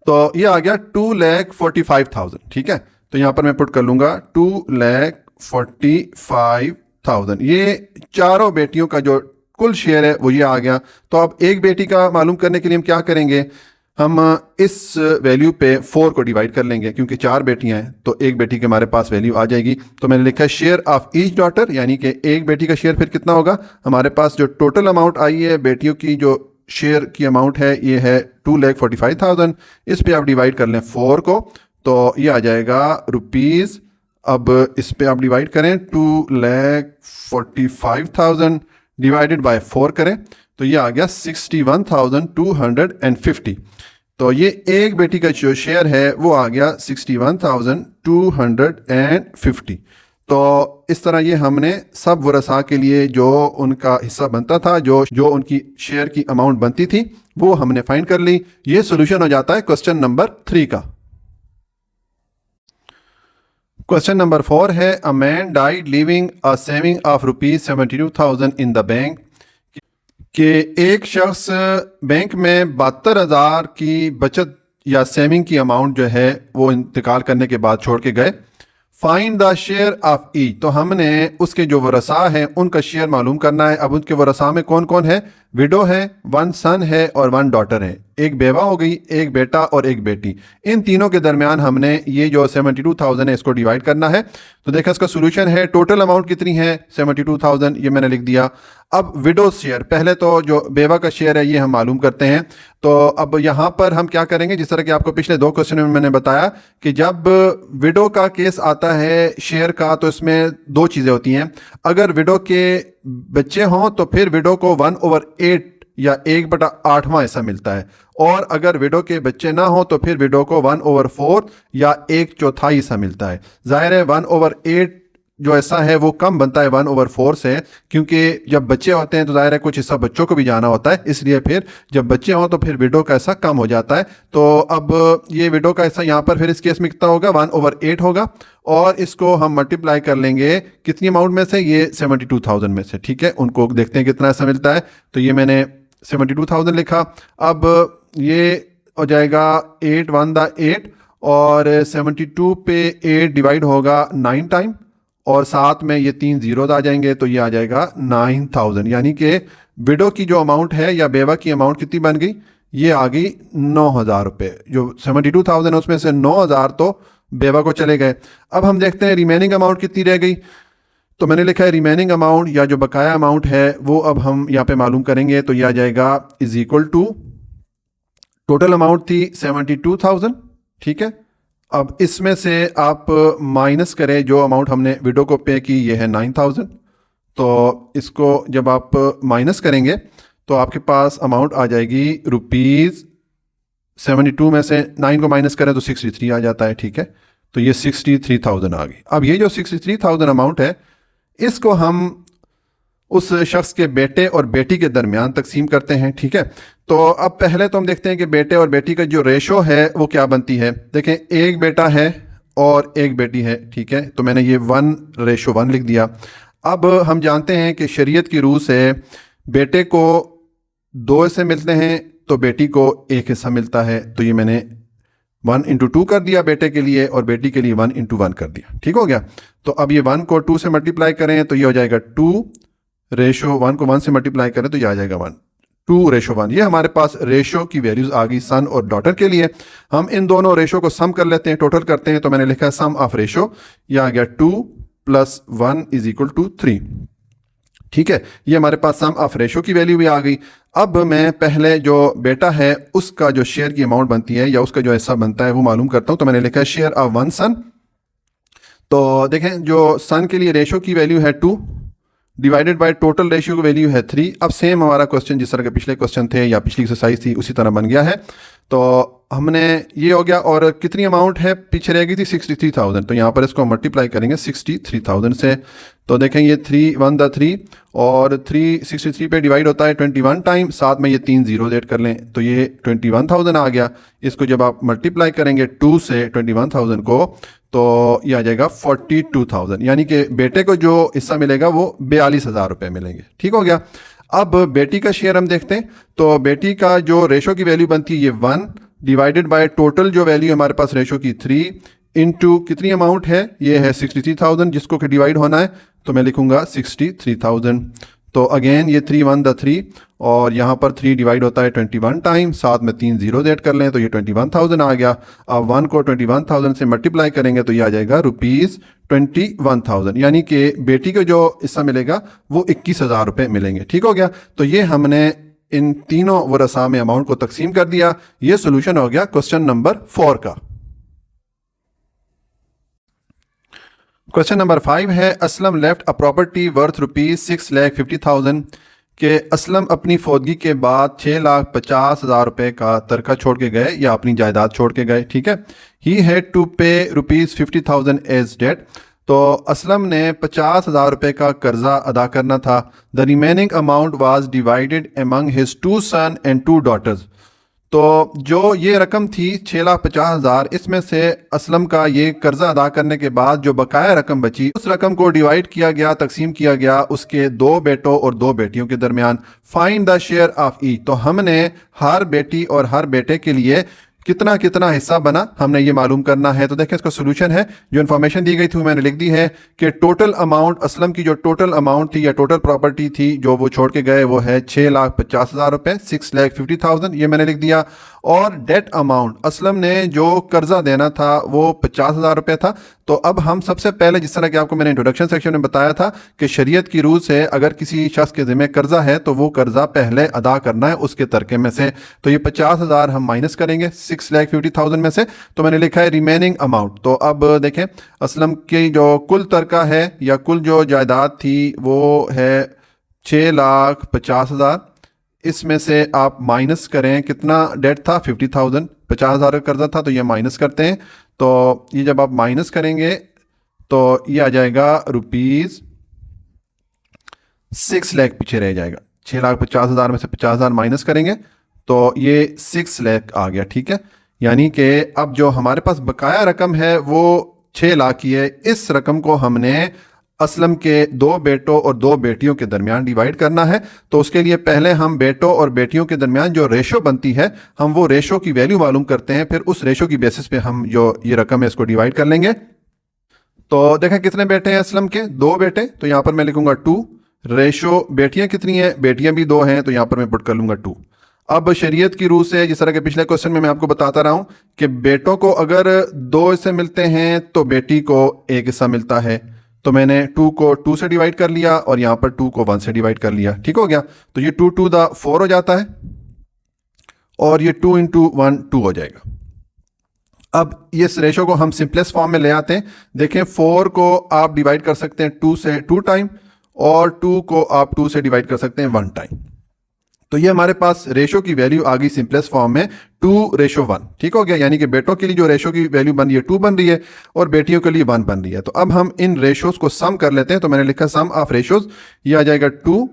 तो ये आ गया 2,45,000, ठीक है। तो यहाँ पर मैं पुट कर लूंगा 2,45,000। ये चारों बेटियों का जो कुल शेयर है वो ये आ गया। तो अब एक बेटी का मालूम करने के लिए हम क्या करेंगे, हम इस वैल्यू पे 4 को डिवाइड कर लेंगे, क्योंकि 4 बेटियां हैं तो एक बेटी के हमारे पास वैल्यू आ जाएगी। तो मैंने लिखा है शेयर ऑफ ईच डॉटर, यानी कि एक बेटी का शेयर फिर कितना होगा, हमारे पास जो टोटल अमाउंट आई है बेटियों की, जो शेयर की अमाउंट है ये है 2,45,000। इस पे आप डिवाइड कर लें 4 को, तो ये आ जाएगा रुपीज़। अब इस पे आप डिवाइड करें 2,45,000 डिवाइडेड बाय 4 करें तो ये आ गया 61,250। तो ये एक बेटी का जो शेयर है वो आ गया 61,250। तो इस तरह ये हमने सब वरसा के लिए जो उनका हिस्सा बनता था, जो उनकी शेयर की अमाउंट बनती थी, वो हमने फाइंड कर ली। ये सॉल्यूशन हो जाता है क्वेश्चन नंबर 3 का। क्वेश्चन नंबर 4 है a man died leaving a saving of ₹72,000 in the bank, कि एक शख्स बैंक में 72,000 की बचत या सेविंग की अमाउंट जो है वो इंतकाल करने के बाद छोड़ के गए। Find the share of each, तो हमने उसके जो वरसा हैं उनका शेयर मालूम करना है। अब उनके वरसा में कौन कौन है, विडो है, 1 सन है और 1 डॉटर है। एक बेवा हो गई, एक बेटा और एक बेटी। इन तीनों के दरमियान हमने ये जो 72,000 है इसको डिवाइड करना है। तो देखा इसका सोल्यूशन है, टोटल अमाउंट कितनी है 72,000, ये मैंने लिख दिया। अब विडो शेयर, पहले तो जो बेवा का शेयर है ये हम मालूम करते हैं। तो अब यहाँ पर हम क्या करेंगे, जिस तरह कि आपको पिछले 2 क्वेश्चन में मैंने बताया कि जब विडो का केस आता है शेयर का, तो इसमें 2 चीज़ें होती हैं। अगर विडो के बच्चे हों तो फिर विडो को 1/8 या 1/8वां हिस्सा मिलता है, और अगर विडो के बच्चे ना हो तो फिर विडो को 1/4 या 1/4 हिस्सा मिलता है। जाहिर है 1/8 जो ऐसा है वो कम बनता है 1/4 से, क्योंकि जब बच्चे होते हैं तो जाहिर है कुछ हिस्सा बच्चों को भी जाना होता है, इसलिए फिर जब बच्चे हों तो फिर विडो का हिस्सा कम हो जाता है। तो अब ये विडो का हिस्सा यहाँ पर फिर इस केस में कितना होगा, 1/8 होगा, और इसको हम मल्टीप्लाई कर लेंगे कितनी अमाउंट में से, ये 72,000 में से। ठीक है, उनको देखते हैं कितना ऐसा मिलता है। तो ये मैंने 72,000 लिखा। अब ये हो जाएगा 8 1 दा 8, और 72 पे 8 डिवाइड होगा 9 टाइम, और साथ में ये 3 जीरोज आ जाएंगे, तो ये आ जाएगा 9,000। यानी कि विडो की जो अमाउंट है या बेवा की अमाउंट कितनी बन गई, ये आ गई 9,000 रुपये। जो 72,000 है उसमें से 9,000 तो बेवा को चले गए। अब हम देखते हैं रिमेनिंग अमाउंट कितनी रह गई। तो मैंने लिखा है रिमेनिंग अमाउंट या जो बकाया अमाउंट है वो अब हम यहाँ पे मालूम करेंगे। तो ये आ जाएगा is equal to, total amount थी 72,000। ठीक है, अब इसमें से आप माइनस करें जो अमाउंट हमने विडो को पे की, ये है 9,000। तो इसको जब आप माइनस करेंगे तो आपके पास अमाउंट आ जाएगी ₹72 में से 9 को माइनस करें तो 63 आ जाता है। ठीक है, तो ये 63,000 आ गई। अब ये जो 63,000 अमाउंट है इसको हम उस शख्स के बेटे और बेटी के दरमियान तकसीम करते हैं। ठीक है, तो अब पहले तो हम देखते हैं कि बेटे और बेटी का जो रेशो है वो क्या बनती है। देखें, एक बेटा है और एक बेटी है। ठीक है, तो मैंने ये 1:1 लिख दिया। अब हम जानते हैं कि शरीयत की रूह से बेटे को 2 हिस्से मिलते हैं तो बेटी को 1 हिस्सा मिलता है। तो ये मैंने 1/2 कर दिया बेटे के लिए, और बेटी के लिए 1/1 कर दिया। ठीक हो गया। तो अब ये 1 को 2 से मल्टीप्लाई करें तो ये हो जाएगा 2:1 को 1 से मल्टीप्लाई करें तो ये आ जाएगा 1, 2:1। ये हमारे पास रेशो की वैल्यूज आ गई सन और डॉटर के लिए। हम इन दोनों रेशो को सम कर लेते हैं, टोटल करते हैं। तो मैंने लिखा है सम ऑफ रेशो, ये आ गया 2 + 1 = 3। ठीक है, ये हमारे पास सम ऑफ रेशो की वैल्यू भी आ गई। अब मैं पहले जो बेटा है उसका जो शेयर की अमाउंट बनती है या उसका जो हिस्सा बनता है वो मालूम करता हूं। तो मैंने लिखा है शेयर ऑफ 1 सन। तो देखें, जो सन के लिए रेशो की वैल्यू है 2 डिवाइडेड बाय टोटल रेशियो की वैल्यू है 3। अब सेम हमारा क्वेश्चन जिस तरह के पिछले क्वेश्चन थे या पिछली एक्सरसाइज थी उसी तरह बन गया है। तो हमने ये हो गया, और कितनी अमाउंट है पीछे रह गई थी 63,000। तो यहाँ पर इसको मल्टीप्लाई करेंगे 63,000 से। तो देखें, ये 3 1 दा 3 और 3 63 पे डिवाइड होता है 21 टाइम, साथ में ये 3 जीरो ऐड कर लें तो ये 21,000 आ गया। इसको जब आप मल्टीप्लाई करेंगे 2 से 21,000 को तो ये आ जाएगा 42,000। यानी कि बेटे को जो हिस्सा मिलेगा वो 42,000 रुपये मिलेंगे। ठीक हो गया। अब बेटी का शेयर हम देखते हैं। तो बेटी का जो रेशो की वैल्यू बनती है ये 1 डिवाइडेड बाय टोटल जो वैल्यू हमारे पास रेशो की 3 इंटू कितनी अमाउंट है, ये है 63,000 जिसको कि डिवाइड होना है। तो मैं लिखूंगा 63,000। तो अगेन ये 3 1 दा 3 और यहाँ पर 3 डिवाइड होता है 21 टाइम, साथ में 3 जीरो ऐड कर लें तो ये 21,000 आ गया। अब 1 को 21,000 से मल्टीप्लाई करेंगे तो ये आ जाएगा ₹21,000, यानी कि बेटी को जो हिस्सा मिलेगा वो 21,000 रुपये मिलेंगे। ठीक हो गया। तो ये हमने इन तीनों वरसा में अमाउंट को तकसीम कर दिया। ये सोल्यूशन हो गया क्वेश्चन नंबर 4 का। क्वेश्चन नंबर 5 है Aslam left a property worth ₹6,50,000 के असलम अपनी फौतगी के बाद 6,50,000 रुपए का तरका छोड़ के गए या अपनी जायदाद छोड़ के गए। ठीक है। ही हैड टू पे ₹50,000 एज डेट। तो असलम ने 50,000 रुपए का कर्जा अदा करना था। The remaining amount was divided among his 2 son and 2 daughters. तो जो ये रकम थी 6,50,000, इसमें से असलम का ये कर्जा अदा करने के बाद जो बकाया रकम बची उस रकम को डिवाइड किया गया, तकसीम किया गया उसके 2 बेटों और 2 बेटियों के दरमियान। Find the share of each. तो हमने हर बेटी और हर बेटे के लिए कितना कितना हिस्सा बना हमने ये मालूम करना है। तो देखें इसका सोल्यूशन है, जो इन्फॉर्मेशन दी गई थी वो मैंने लिख दी है कि टोटल अमाउंट असलम की जो टोटल अमाउंट थी या टोटल प्रॉपर्टी थी जो वो छोड़ के गए वो है 6,50,000 रुपए, 6,50,000 ये मैंने लिख दिया। और डेट अमाउंट असलम ने जो कर्जा देना था वो 50,000 रुपए था। तो अब हम सबसे पहले, जिस तरह कि आपको मैंने इंट्रोडक्शन सेक्शन में बताया था कि शरीयत की रूल से अगर किसी शख्स के ज़िम्मे कर्जा है तो वो कर्जा पहले अदा करना है उसके तरके में से। तो ये 50,000 हम माइनस करेंगे 6,50,000 में से। तो मैंने लिखा है रिमेनिंग अमाउंट। तो अब देखें असलम की जो कुल तरका है या कुल जो जायदाद थी वो है 6,50,000। इसमें से आप माइनस करें कितना डेट था 50,000, 50,000 का कर्जा था तो ये माइनस करते हैं। तो ये जब आप माइनस करेंगे तो ये आ जाएगा ₹6 लाख पीछे रह जाएगा। 6,50,000 में से 50,000 माइनस करेंगे तो ये 6 लाख आ गया। ठीक है। यानी कि अब जो हमारे पास बकाया रकम है वो 6 लाख की है। इस रकम को हमने असलम के 2 बेटों और 2 बेटियों के दरमियान डिवाइड करना है। तो उसके लिए पहले हम बेटों और बेटियों के दरमियान जो रेशो बनती है हम वो रेशो की वैल्यू मालूम करते हैं, फिर उस रेशो की बेसिस पे हम जो ये रकम है इसको डिवाइड कर लेंगे। तो देखें कितने बेटे हैं असलम के, 2 बेटे। तो यहां पर मैं लिखूंगा 2। रेशो बेटियां कितनी है, बेटियां भी 2 हैं तो यहां पर मैं पुट कर लूंगा 2। अब शरीयत की रूल से, जिस तरह के पिछले क्वेश्चन में मैं आपको बताता रहा हूं कि बेटों को अगर 2 हिस्से मिलते हैं तो बेटी को 1 हिस्सा मिलता है। तो मैंने 2 को 2 से डिवाइड कर लिया और यहां पर 2 को 1 से डिवाइड कर लिया। ठीक हो गया। तो ये 2 2 द 4 हो जाता है और ये 2 इंटू 1 2 हो जाएगा। अब इस रेशो को हम सिंपलेस्ट फॉर्म में ले आते हैं। देखें 4 को आप डिवाइड कर सकते हैं 2 से 2 टाइम और 2 को आप 2 से डिवाइड कर सकते हैं 1 टाइम। तो ये हमारे पास रेशो की वैल्यू आ गई सिंपलेस्ट फॉर्म में 2:1। ठीक हो गया। यानी कि बेटों के लिए जो रेशो की वैल्यू बन रही है 2 बन रही है और बेटियों के लिए 1 बन रही है। तो अब हम इन रेशोज को सम कर लेते हैं। तो मैंने लिखा सम ऑफ रेशोज, ये आ जाएगा 2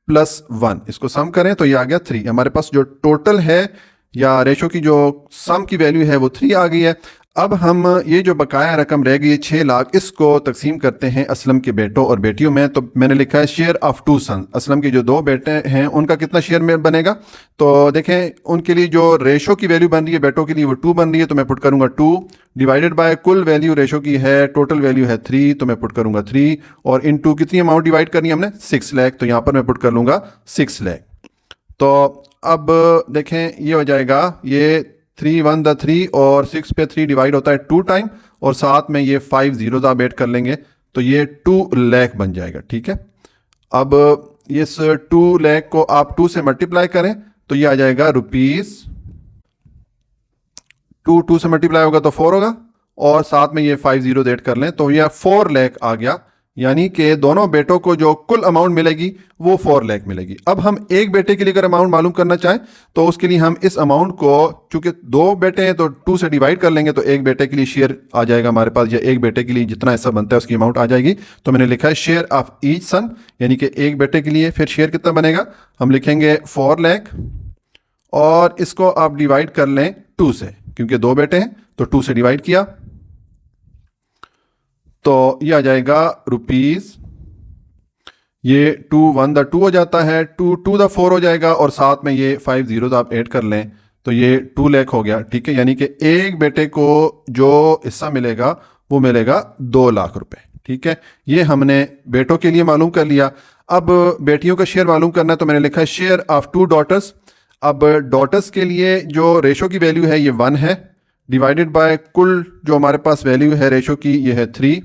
+ 1। इसको सम करें तो ये आ गया 3। हमारे पास जो टोटल है या रेशो की जो सम की वैल्यू है वो 3 आ गई है। अब हम ये जो बकाया रकम रह गई है 6 लाख, इसको तकसीम करते हैं असलम के बेटों और बेटियों में। तो मैंने लिखा है शेयर ऑफ 2 सन। असलम के जो 2 बेटे हैं उनका कितना शेयर में बनेगा। तो देखें उनके लिए जो रेशो की वैल्यू बन रही है बेटों के लिए वो 2 बन रही है। तो मैं पुट करूंगा 2 डिवाइडेड बाय कुल वैल्यू रेशो की है, टोटल वैल्यू है 3 तो मैं पुट करूंगा 3 और इनटू कितनी अमाउंट डिवाइड करनी है हमने 6 लाख। तो यहां पर मैं पुट कर लूंगा 6 लाख। तो अब देखें ये हो जाएगा, ये 3 1 द 3 और 6 पे 3 डिवाइड होता है 2 टाइम और साथ में ये 5 जीरोज आप ऐड कर लेंगे तो ये 2 लाख बन जाएगा। ठीक है। अब इस 2 लाख को आप 2 से मल्टीप्लाई करें तो ये आ जाएगा ₹2 से मल्टीप्लाई होगा तो 4 होगा और साथ में ये 5 जीरोज ऐड कर लें तो यह 4 लाख आ गया। यानी कि दोनों बेटों को जो कुल अमाउंट मिलेगी वो 4 लाख मिलेगी। अब हम एक बेटे के लिए अगर अमाउंट मालूम करना चाहें तो उसके लिए हम इस अमाउंट को, चूंकि 2 बेटे हैं तो 2 से डिवाइड कर लेंगे तो एक बेटे के लिए शेयर आ जाएगा हमारे पास, या एक बेटे के लिए जितना हिस्सा बनता है उसकी अमाउंट आ जाएगी। तो मैंने लिखा है शेयर ऑफ ईच सन, यानी कि एक बेटे के लिए फिर शेयर कितना बनेगा, हम लिखेंगे 4 लाख और इसको आप डिवाइड कर लें 2 से, क्योंकि 2 बेटे हैं तो 2 से डिवाइड किया तो ये आ जाएगा रुपीज, ये 2 1 द 2 हो जाता है, 2 2 द 4 हो जाएगा और साथ में ये 5 जीरोज आप ऐड कर लें तो ये 2 लाख हो गया। ठीक है। यानी कि एक बेटे को जो हिस्सा मिलेगा वो मिलेगा 2 लाख रुपए। ठीक है। ये हमने बेटों के लिए मालूम कर लिया। अब बेटियों का शेयर मालूम करना है, तो मैंने लिखा है शेयर ऑफ 2 डॉटर्स। अब डॉटर्स के लिए जो रेशो की वैल्यू है ये 1 है, डिवाइडेड बाय कुल जो हमारे पास वैल्यू है रेशो की ये है 3,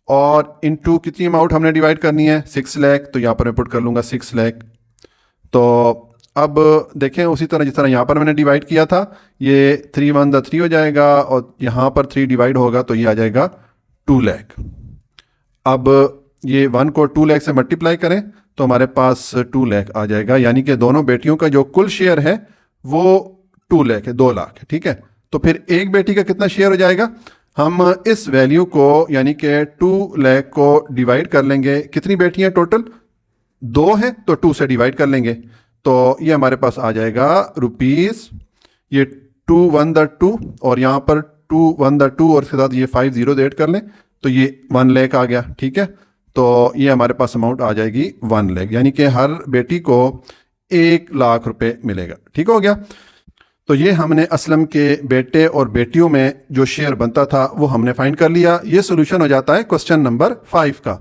और इनटू कितनी अमाउंट हमने डिवाइड करनी है 6 लाख, तो यहाँ पर मैं पुट कर लूँगा 6 लाख। तो अब देखें उसी तरह जिस तरह यहाँ पर मैंने डिवाइड किया था, ये 3 1 3 हो जाएगा और यहाँ पर 3 डिवाइड होगा तो ये आ जाएगा 2 लाख। अब ये 1 को 2 लाख से मल्टीप्लाई करें तो हमारे पास 2 लाख आ जाएगा, यानी कि दोनों बेटियों का जो कुल शेयर है वो 2 लाख है, 2 लाख है। ठीक है, तो फिर एक बेटी का कितना शेयर हो जाएगा, हम इस वैल्यू को यानी कि 2 लाख को डिवाइड कर लेंगे, कितनी बेटियां टोटल 2 हैं तो 2 से डिवाइड कर लेंगे, तो ये हमारे पास आ जाएगा रुपीस, ये 2 1 2 और यहाँ पर 2 1 2 और इसके साथ ये 5 0 ऐड कर लें तो ये 1 लाख आ गया। ठीक है, तो ये हमारे पास अमाउंट आ जाएगी 1 लाख, यानी कि हर बेटी को 1 लाख रुपए मिलेगा। ठीक हो गया, तो ये हमने असलम के बेटे और बेटियों में जो शेयर बनता था वो हमने फाइंड कर लिया। ये सोल्यूशन हो जाता है क्वेश्चन नंबर 5 का।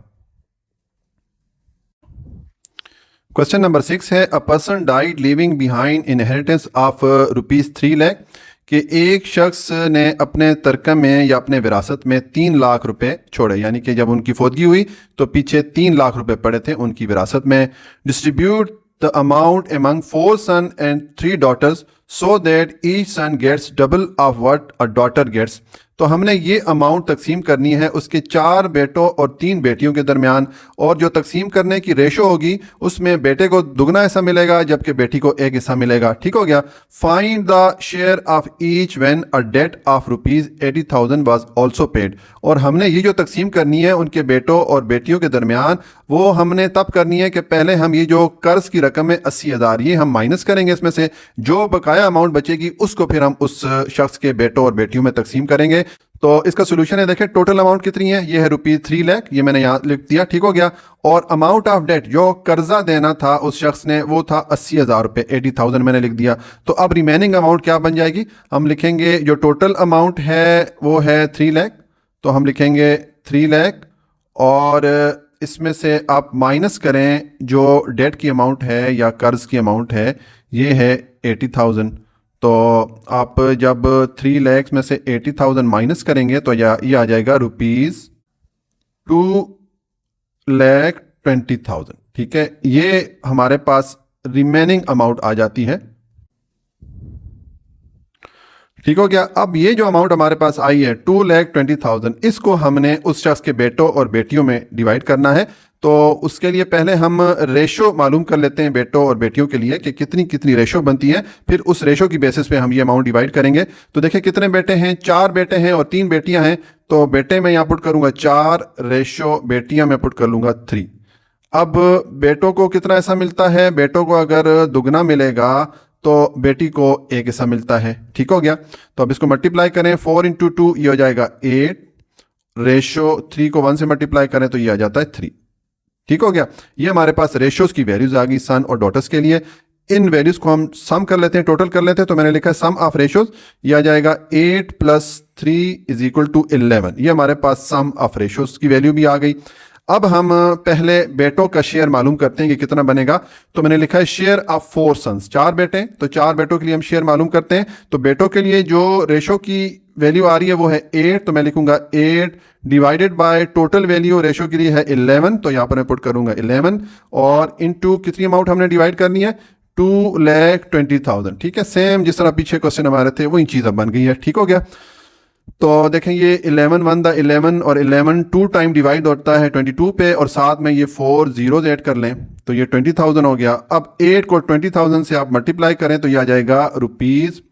क्वेश्चन नंबर 6 है, a person died living behind inheritance of rupees 3 lakh, कि एक शख्स ने अपने तरकम में या अपने विरासत में 3 लाख रुपए छोड़े, यानी कि जब उनकी फौतगी हुई तो पीछे 3 लाख रुपए पड़े थे उनकी विरासत में। Distribute the amount among 4 sons and 3 daughters so that each son gets double of what a daughter gets। तो हमने ये अमाउंट तकसीम करनी है उसके 4 बेटों और 3 बेटियों के दरमियान, और जो तकसीम करने की रेशो होगी उसमें बेटे को दुगना हिस्सा मिलेगा जबकि बेटी को एक हिस्सा मिलेगा। ठीक हो गया। Find the share of each when a debt of rupees 80,000 was also paid. और हमने ये जो तकसीम करनी है उनके बेटों और बेटियों के दरमियान, वो हमने तब करनी है कि पहले हम ये जो कर्ज की रकम है 80,000 ये हम माइनस करेंगे, इसमें से जो बकाया अमाउंट बचेगी उसको फिर हम उस शख्स के बेटों और बेटियों में तकसीम करेंगे। तो इसका सोल्यूशन है, देखें टोटल अमाउंट कितनी है, ये है रुपीज 3 लाख, ये मैंने यहाँ लिख दिया। ठीक हो गया, और अमाउंट ऑफ डेट जो कर्जा देना था उस शख्स ने वो था 80,000 रुपए, 80,000 मैंने लिख दिया। तो अब रिमेनिंग अमाउंट क्या बन जाएगी, हम लिखेंगे जो टोटल अमाउंट है वो है 3 लाख, तो हम लिखेंगे 3 लाख और इसमें से आप माइनस करें जो डेट की अमाउंट है या कर्ज की अमाउंट है ये है 80,000। तो आप जब 3 लाख में से 80,000 माइनस करेंगे तो ये आ जाएगा रुपीज 2,20,000। ठीक है, ये हमारे पास रिमेनिंग अमाउंट आ जाती है। ठीक हो गया। अब ये जो अमाउंट हमारे पास आई है 2,20,000, इसको हमने उस शख्स के बेटों और बेटियों में डिवाइड करना है। तो उसके लिए पहले हम रेशो मालूम कर लेते हैं बेटों और बेटियों के लिए कि कितनी कितनी रेशो बनती है, फिर उस रेशो की बेसिस पे हम ये अमाउंट डिवाइड करेंगे। तो देखिए कितने बेटे हैं, 4 बेटे हैं और 3 बेटियां हैं। तो बेटे में यहाँ पुट करूंगा 4 रेशो बेटियां में पुट कर लूंगा 3। अब बेटों को कितना ऐसा मिलता है, बेटों को अगर दुगना मिलेगा तो बेटी को एक हिस्सा मिलता है। ठीक हो गया, तो अब इसको मल्टीप्लाई करें, 4 × 2 ये हो जाएगा 8, रेशो 3 को 1 से मल्टीप्लाई करें तो ये आ जाता है 3। ठीक हो गया, ये हमारे पास रेशोज की वैल्यूज आ गई सन और डॉटर्स के लिए। इन वैल्यूज को हम सम कर लेते हैं, टोटल कर लेते हैं। तो मैंने लिखा है सम ऑफ रेशोज, ये आ जाएगा 8 + 3 = 11। ये हमारे पास सम ऑफ रेशोज की वैल्यू भी आ गई। अब हम पहले बेटों का शेयर मालूम करते हैं कि कितना बनेगा। तो मैंने लिखा है शेयर ऑफ 4 सन्स, 4 बेटे, तो 4 बेटों के लिए हम शेयर मालूम करते हैं। तो बेटों के लिए जो रेशो की वैल्यू आ रही है वो है 8, तो मैं लिखूंगा 8 divided by total value ratio के लिए है 11, तो यहाँ पर मैं पुट करूंगा 11 और इनटू कितनी अमाउंट हमने डिवाइड करनी है 2,20,000। ठीक है, सेम जिस तरह पीछे क्वेश्चन हमारे थे वही चीज़ अब बन गई है। ठीक हो गया, तो देखें ये 11 1 द 11 और 11 2 टाइम डिवाइड होता है 22 पे, और साथ में ये 4 जीरोज ऐड कर लें तो ये 20,000 हो गया। अब 8 को 20,000 से आप मल्टीप्लाई करें तो ये आ जाएगा रुपीज,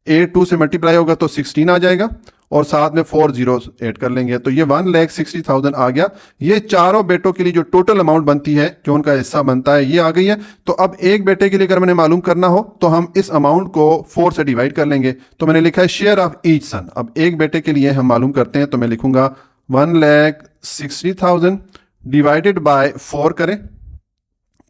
8 2 से मल्टीप्लाई होगा तो 16 आ जाएगा और साथ में 4 जीरोज ऐड कर लेंगे तो ये 1,60,000 आ गया। ये चारों बेटों के लिए जो टोटल अमाउंट बनती है, जो उनका हिस्सा बनता है, ये आ गई है। तो अब एक बेटे के लिए अगर मैंने मालूम करना हो तो हम इस अमाउंट को 4 से डिवाइड कर लेंगे। तो मैंने लिखा है शेयर ऑफ ईच सन। अब एक बेटे के लिए हम मालूम करते हैं, तो मैं लिखूंगा 1,60,000 डिवाइडेड बाय 4 करें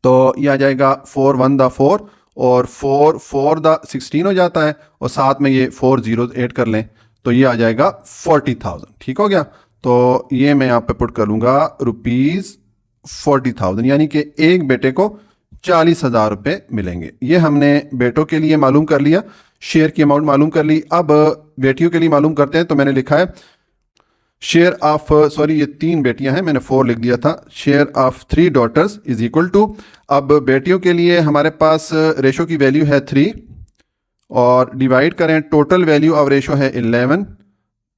तो ये आ जाएगा 4 1 द 4 और 4 4 द 16 हो जाता है, और साथ में ये 4 जीरोज ऐड कर लें तो ये आ जाएगा 40,000। ठीक हो गया, तो ये मैं यहाँ पे पुट कर लूंगा रुपीज 40,000, यानी कि एक बेटे को 40,000 रुपये मिलेंगे। ये हमने बेटों के लिए मालूम कर लिया, शेयर की अमाउंट मालूम कर ली। अब बेटियों के लिए मालूम करते हैं। तो मैंने लिखा है शेयर ऑफ, सॉरी ये 3 बेटियां हैं, मैंने 4 लिख दिया था। Share of 3 daughters is equal to, अब बेटियों के लिए हमारे पास रेशो की वैल्यू है 3 और डिवाइड करें, टोटल वैल्यू ऑफ रेशो है 11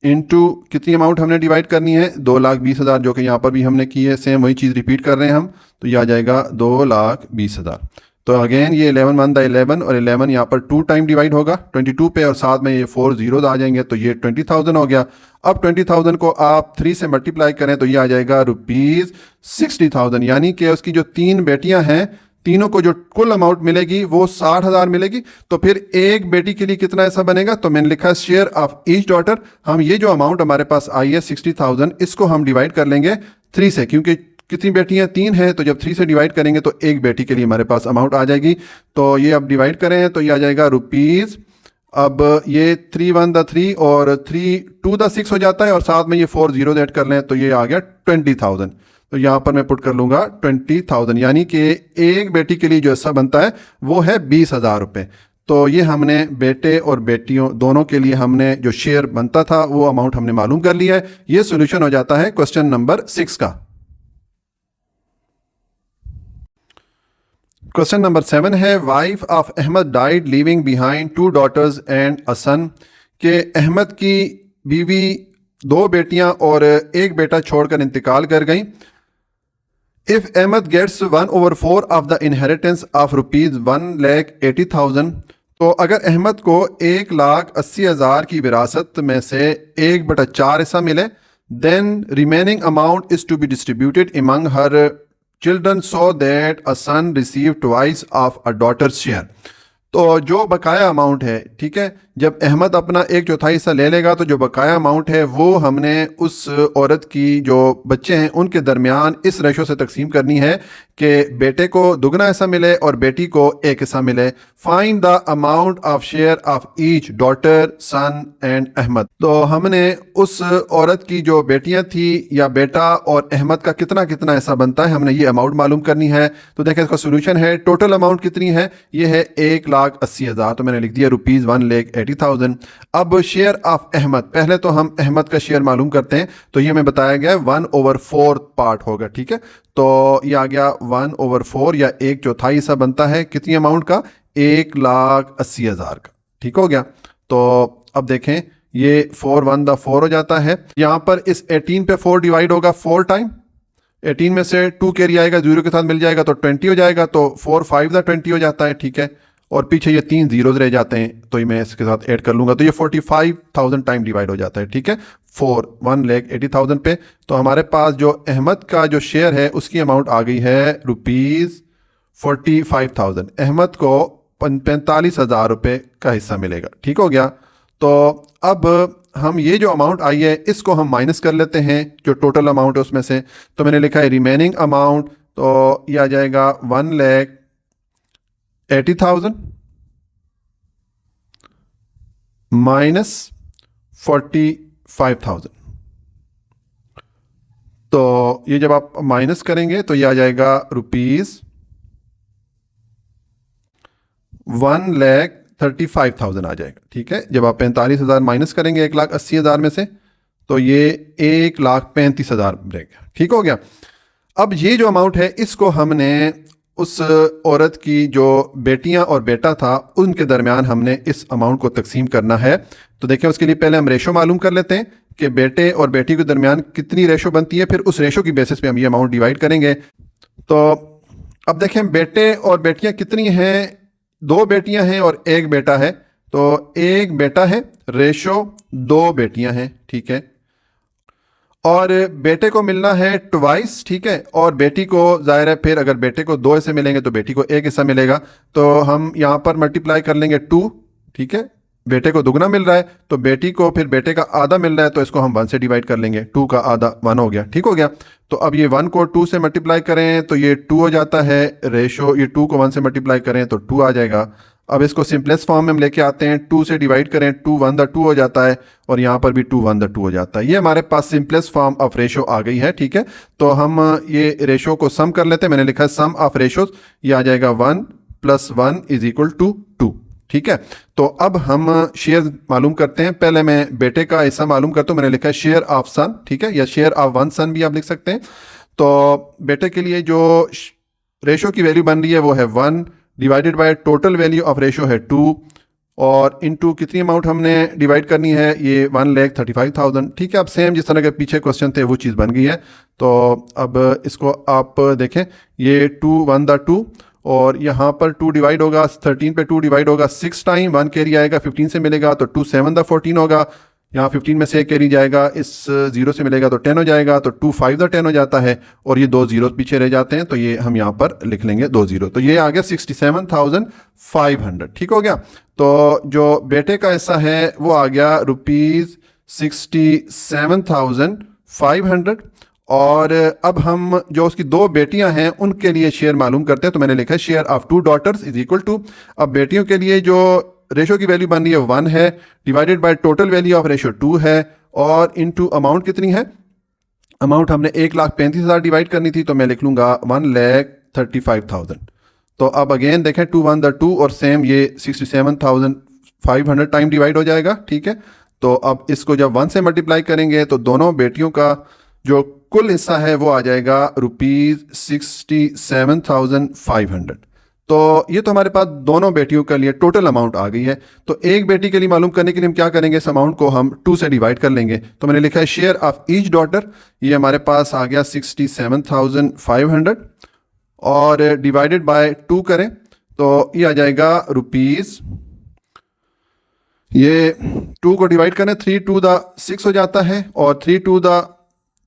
इनटू कितनी अमाउंट हमने डिवाइड करनी है 2,20,000, जो कि यहाँ पर भी हमने की है, सेम वही चीज़ रिपीट कर रहे हैं हम। तो यह आ जाएगा 2,20,000। तो अगेन ये 11 1 11 और 11 यहाँ पर 2 टाइम डिवाइड होगा 22 पे, और साथ में ये 4 जीरोज आ जाएंगे, तो ये 20,000 हो गया। अब 20,000 को आप 3 से मल्टीप्लाई करें तो ये आ जाएगा ₹60,000, यानी कि उसकी जो 3 बेटियां हैं, तीनों को जो कुल अमाउंट मिलेगी वो 60,000 मिलेगी। तो फिर एक बेटी के लिए कितना ऐसा बनेगा, तो मैंने लिखा शेयर ऑफ ईच डॉटर। हम ये जो अमाउंट हमारे पास आई है 60,000, इसको हम डिवाइड कर लेंगे 3 से, क्योंकि कितनी बेटियां 3 हैं, तो जब 3 से डिवाइड करेंगे तो एक बेटी के लिए हमारे पास अमाउंट आ जाएगी। तो ये अब डिवाइड करें तो ये आ जाएगा रुपीज़, अब ये 3 1 3 और 3 2 6 हो जाता है, और साथ में ये 4 जीरो ऐड कर लें तो ये आ गया 20,000। तो यहाँ पर मैं पुट कर लूँगा 20,000, यानी कि एक बेटी के लिए जो ऐसा बनता है वो है 20,000 रुपये। तो ये हमने बेटे और बेटियों दोनों के लिए हमने जो शेयर बनता था वो अमाउंट हमने मालूम कर लिया है। ये सोल्यूशन हो जाता है क्वेश्चन नंबर 6 का। क्वेश्चन नंबर 7 है, wife of Ahmed died leaving behind 2 daughters and a son, के अहमद की बीवी 2 बेटियां और एक बेटा छोड़कर इंतकाल कर गई। If Ahmad gets 1/4 of the inheritance of ₹1,80,000, तो अगर अहमद को 1,80,000 की विरासत में से 1/4 हिस्सा मिले, then remaining amount is to be distributed among her children so that a son receive twice of a daughter's share। तो जो बकाया अमाउंट है, ठीक है, जब अहमद अपना 1/4 हिस्सा ले लेगा तो जो बकाया अमाउंट है वो हमने उस औरत की जो बच्चे हैं उनके दरमियान इस रेशो से तकसीम करनी है कि बेटे को दुगना हिस्सा मिले और बेटी को एक हिस्सा मिले। Find the amount of share of each daughter, son and Ahmad. तो हमने उस औरत की जो बेटियां थी या बेटा और अहमद का कितना कितना हिस्सा बनता है, हमने ये अमाउंट मालूम करनी है। तो देखें इसका सोल्यूशन है, टोटल अमाउंट कितनी है, ये है 1,80,000, तो मैंने लिख दिया ₹1,80,000। अब शेयर ऑफ अहमद, पहले तो हम अहमद का शेयर मालूम करते हैं। तो ये हमें बताया गया 1/4 पार्ट होगा, ठीक है। तो ये आ गया 1/4 या 1/4 हिस्सा बनता है कितनी अमाउंट का, 1,80,000 का, ठीक हो गया। तो अब देखें ये 4 1 4 हो जाता है, यहाँ पर इस 18 पे 4 डिवाइड होगा 4 टाइम, 18 में से 2 कैरी आएगा, 0 के साथ मिल जाएगा तो 20 हो जाएगा, तो 4 5 20 हो जाता है, ठीक है। और पीछे ये 3 जीरोज रह जाते हैं, तो ये मैं इसके साथ ऐड कर लूंगा, तो ये 45,000 टाइम डिवाइड हो जाता है, ठीक है, 1,80,000 पे। तो हमारे पास जो अहमद का जो शेयर है उसकी अमाउंट आ गई है ₹45,000। अहमद को 45,000 रुपये का हिस्सा मिलेगा, ठीक हो गया। तो अब हम ये जो अमाउंट आई है इसको हम माइनस कर लेते हैं जो टोटल अमाउंट है उसमें से। तो मैंने लिखा है रिमेनिंग अमाउंट, तो ये आ जाएगा 1,80,000 माइनस 45,000। तो ये जब आप माइनस करेंगे तो ये आ जाएगा ₹1,35,000 आ जाएगा, ठीक है। जब आप 45,000 माइनस करेंगे 1,80,000 में से तो ये 1,35,000 रहेगा, ठीक हो गया। अब ये जो अमाउंट है इसको हमने उस औरत की जो बेटियां और बेटा था उनके दरमियान हमने इस अमाउंट को तकसीम करना है। तो देखें उसके लिए पहले हम रेशो मालूम कर लेते हैं कि बेटे और बेटी के दरमियान कितनी रेशो बनती है, फिर उस रेशो की बेसिस पे हम ये अमाउंट डिवाइड करेंगे। तो अब देखें बेटे और बेटियां कितनी हैं, 2 बेटियां हैं और 1 बेटा है। तो 1 बेटा है रेशो 2 बेटियां हैं, ठीक है। और बेटे को मिलना है ट्वाइस, ठीक है, और बेटी को जाहिर है फिर अगर बेटे को 2 हिस्से मिलेंगे तो बेटी को 1 हिस्सा मिलेगा। तो हम यहाँ पर मल्टीप्लाई कर लेंगे 2, ठीक है, बेटे को दुगना मिल रहा है तो बेटी को फिर बेटे का आधा मिल रहा है, तो इसको हम 1 से डिवाइड कर लेंगे, 2 का आधा 1 हो गया, ठीक हो गया। तो अब ये 1 को 2 से मल्टीप्लाई करें तो ये 2 हो जाता है रेशो, ये 2 को 1 से मल्टीप्लाई करें तो 2 आ जाएगा। अब इसको सिंपलेस्ट फॉर्म में हम लेके आते हैं, 2 से डिवाइड करें, 2 1 द 2 हो जाता है और यहाँ पर भी 2 1 द 2 हो जाता है। ये हमारे पास सिंपलेस्ट फॉर्म ऑफ रेशो आ गई है, ठीक है। तो हम ये रेशो को सम कर लेते हैं। मैंने लिखा है सम ऑफ रेशोज, ये आ जाएगा 1 + 1 = 2, ठीक है। तो अब हम शेयर मालूम करते हैं। पहले मैं बेटे का हिस्सा मालूम करता हूँ। मैंने लिखा है शेयर ऑफ सन, ठीक है, या शेयर ऑफ वन सन भी आप लिख सकते हैं। तो बेटे के लिए जो रेशो की वैल्यू बन रही है वो है 1 divided by total value of ratio है 2 और इनटू कितनी अमाउंट हमने डिवाइड करनी है, ये 1,35,000, ठीक है। अब सेम जिस तरह के पीछे क्वेश्चन थे वो चीज़ बन गई है। तो अब इसको आप देखें, ये 2 1 द 2 और यहाँ पर 2 डिवाइड होगा, 13 पे 2 डिवाइड होगा 6 टाइम, 1 कैरी आएगा 15 से मिलेगा तो 2 7 द 14 होगा। यहाँ 15 में से एक कैरी जाएगा, इस 0 से मिलेगा तो 10 हो जाएगा, तो 2 5 द 10 हो जाता है और ये 2 जीरो पीछे रह जाते हैं, तो ये हम यहाँ पर लिख लेंगे 2 0। तो ये आ गया 67,500, ठीक हो गया। तो जो बेटे का हिस्सा है वो आ गया ₹67,500। और अब हम जो उसकी 2 बेटियां हैं उनके लिए शेयर मालूम करते हैं। तो मैंने लिखा है शेयर ऑफ 2 daughters = अब बेटियों के लिए जो रेशो की वैल्यू बन रही है 1 है divided by total value of ratio 2 है और इनटू अमाउंट कितनी है, अमाउंट हमने 1,35,000 डिवाइड करनी थी, तो मैं लिख लूंगा 1,35,000। तो अब अगेन देखें 2 1 द 2 और सेम ये 67,500 टाइम डिवाइड हो जाएगा, ठीक है। तो अब इसको जब 1 से मल्टीप्लाई करेंगे तो दोनों बेटियों का जो कुल हिस्सा है वो आ जाएगा ₹67,500। तो ये तो हमारे पास दोनों बेटियों के लिए टोटल अमाउंट आ गई है। तो एक बेटी के लिए मालूम करने के लिए हम क्या करेंगे, इस अमाउंट को हम 2 से डिवाइड कर लेंगे। तो मैंने लिखा है शेयर ऑफ ईच डॉटर, ये हमारे पास आ गया 67,500 और डिवाइडेड बाय 2 करें तो ये आ जाएगा रुपीज़, ये 2 को डिवाइड करें 3 2 द 6 हो जाता है और 3 2 द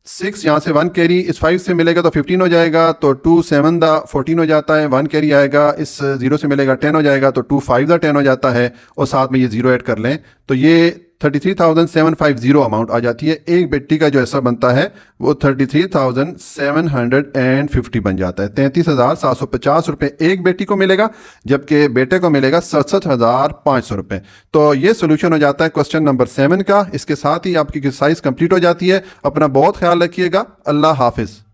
6 यहाँ से 1 कैरी इस 5 से मिलेगा तो 15 हो जाएगा, तो 2 7 द 14 हो जाता है, 1 कैरी आएगा, इस 0 से मिलेगा 10 हो जाएगा, तो 2 5 द 10 हो जाता है और साथ में ये 0 ऐड कर लें तो ये 33,750 अमाउंट आ जाती है। एक बेटी का जो ऐसा बनता है वो 33,750 बन जाता है। 33,750 रुपये एक बेटी को मिलेगा, जबकि बेटे को मिलेगा 67,500 रुपये। तो ये सोल्यूशन हो जाता है क्वेश्चन नंबर 7 का। इसके साथ ही आपकी एक्सरसाइज कंप्लीट हो जाती है। अपना बहुत ख्याल रखिएगा। अल्लाह हाफिज़।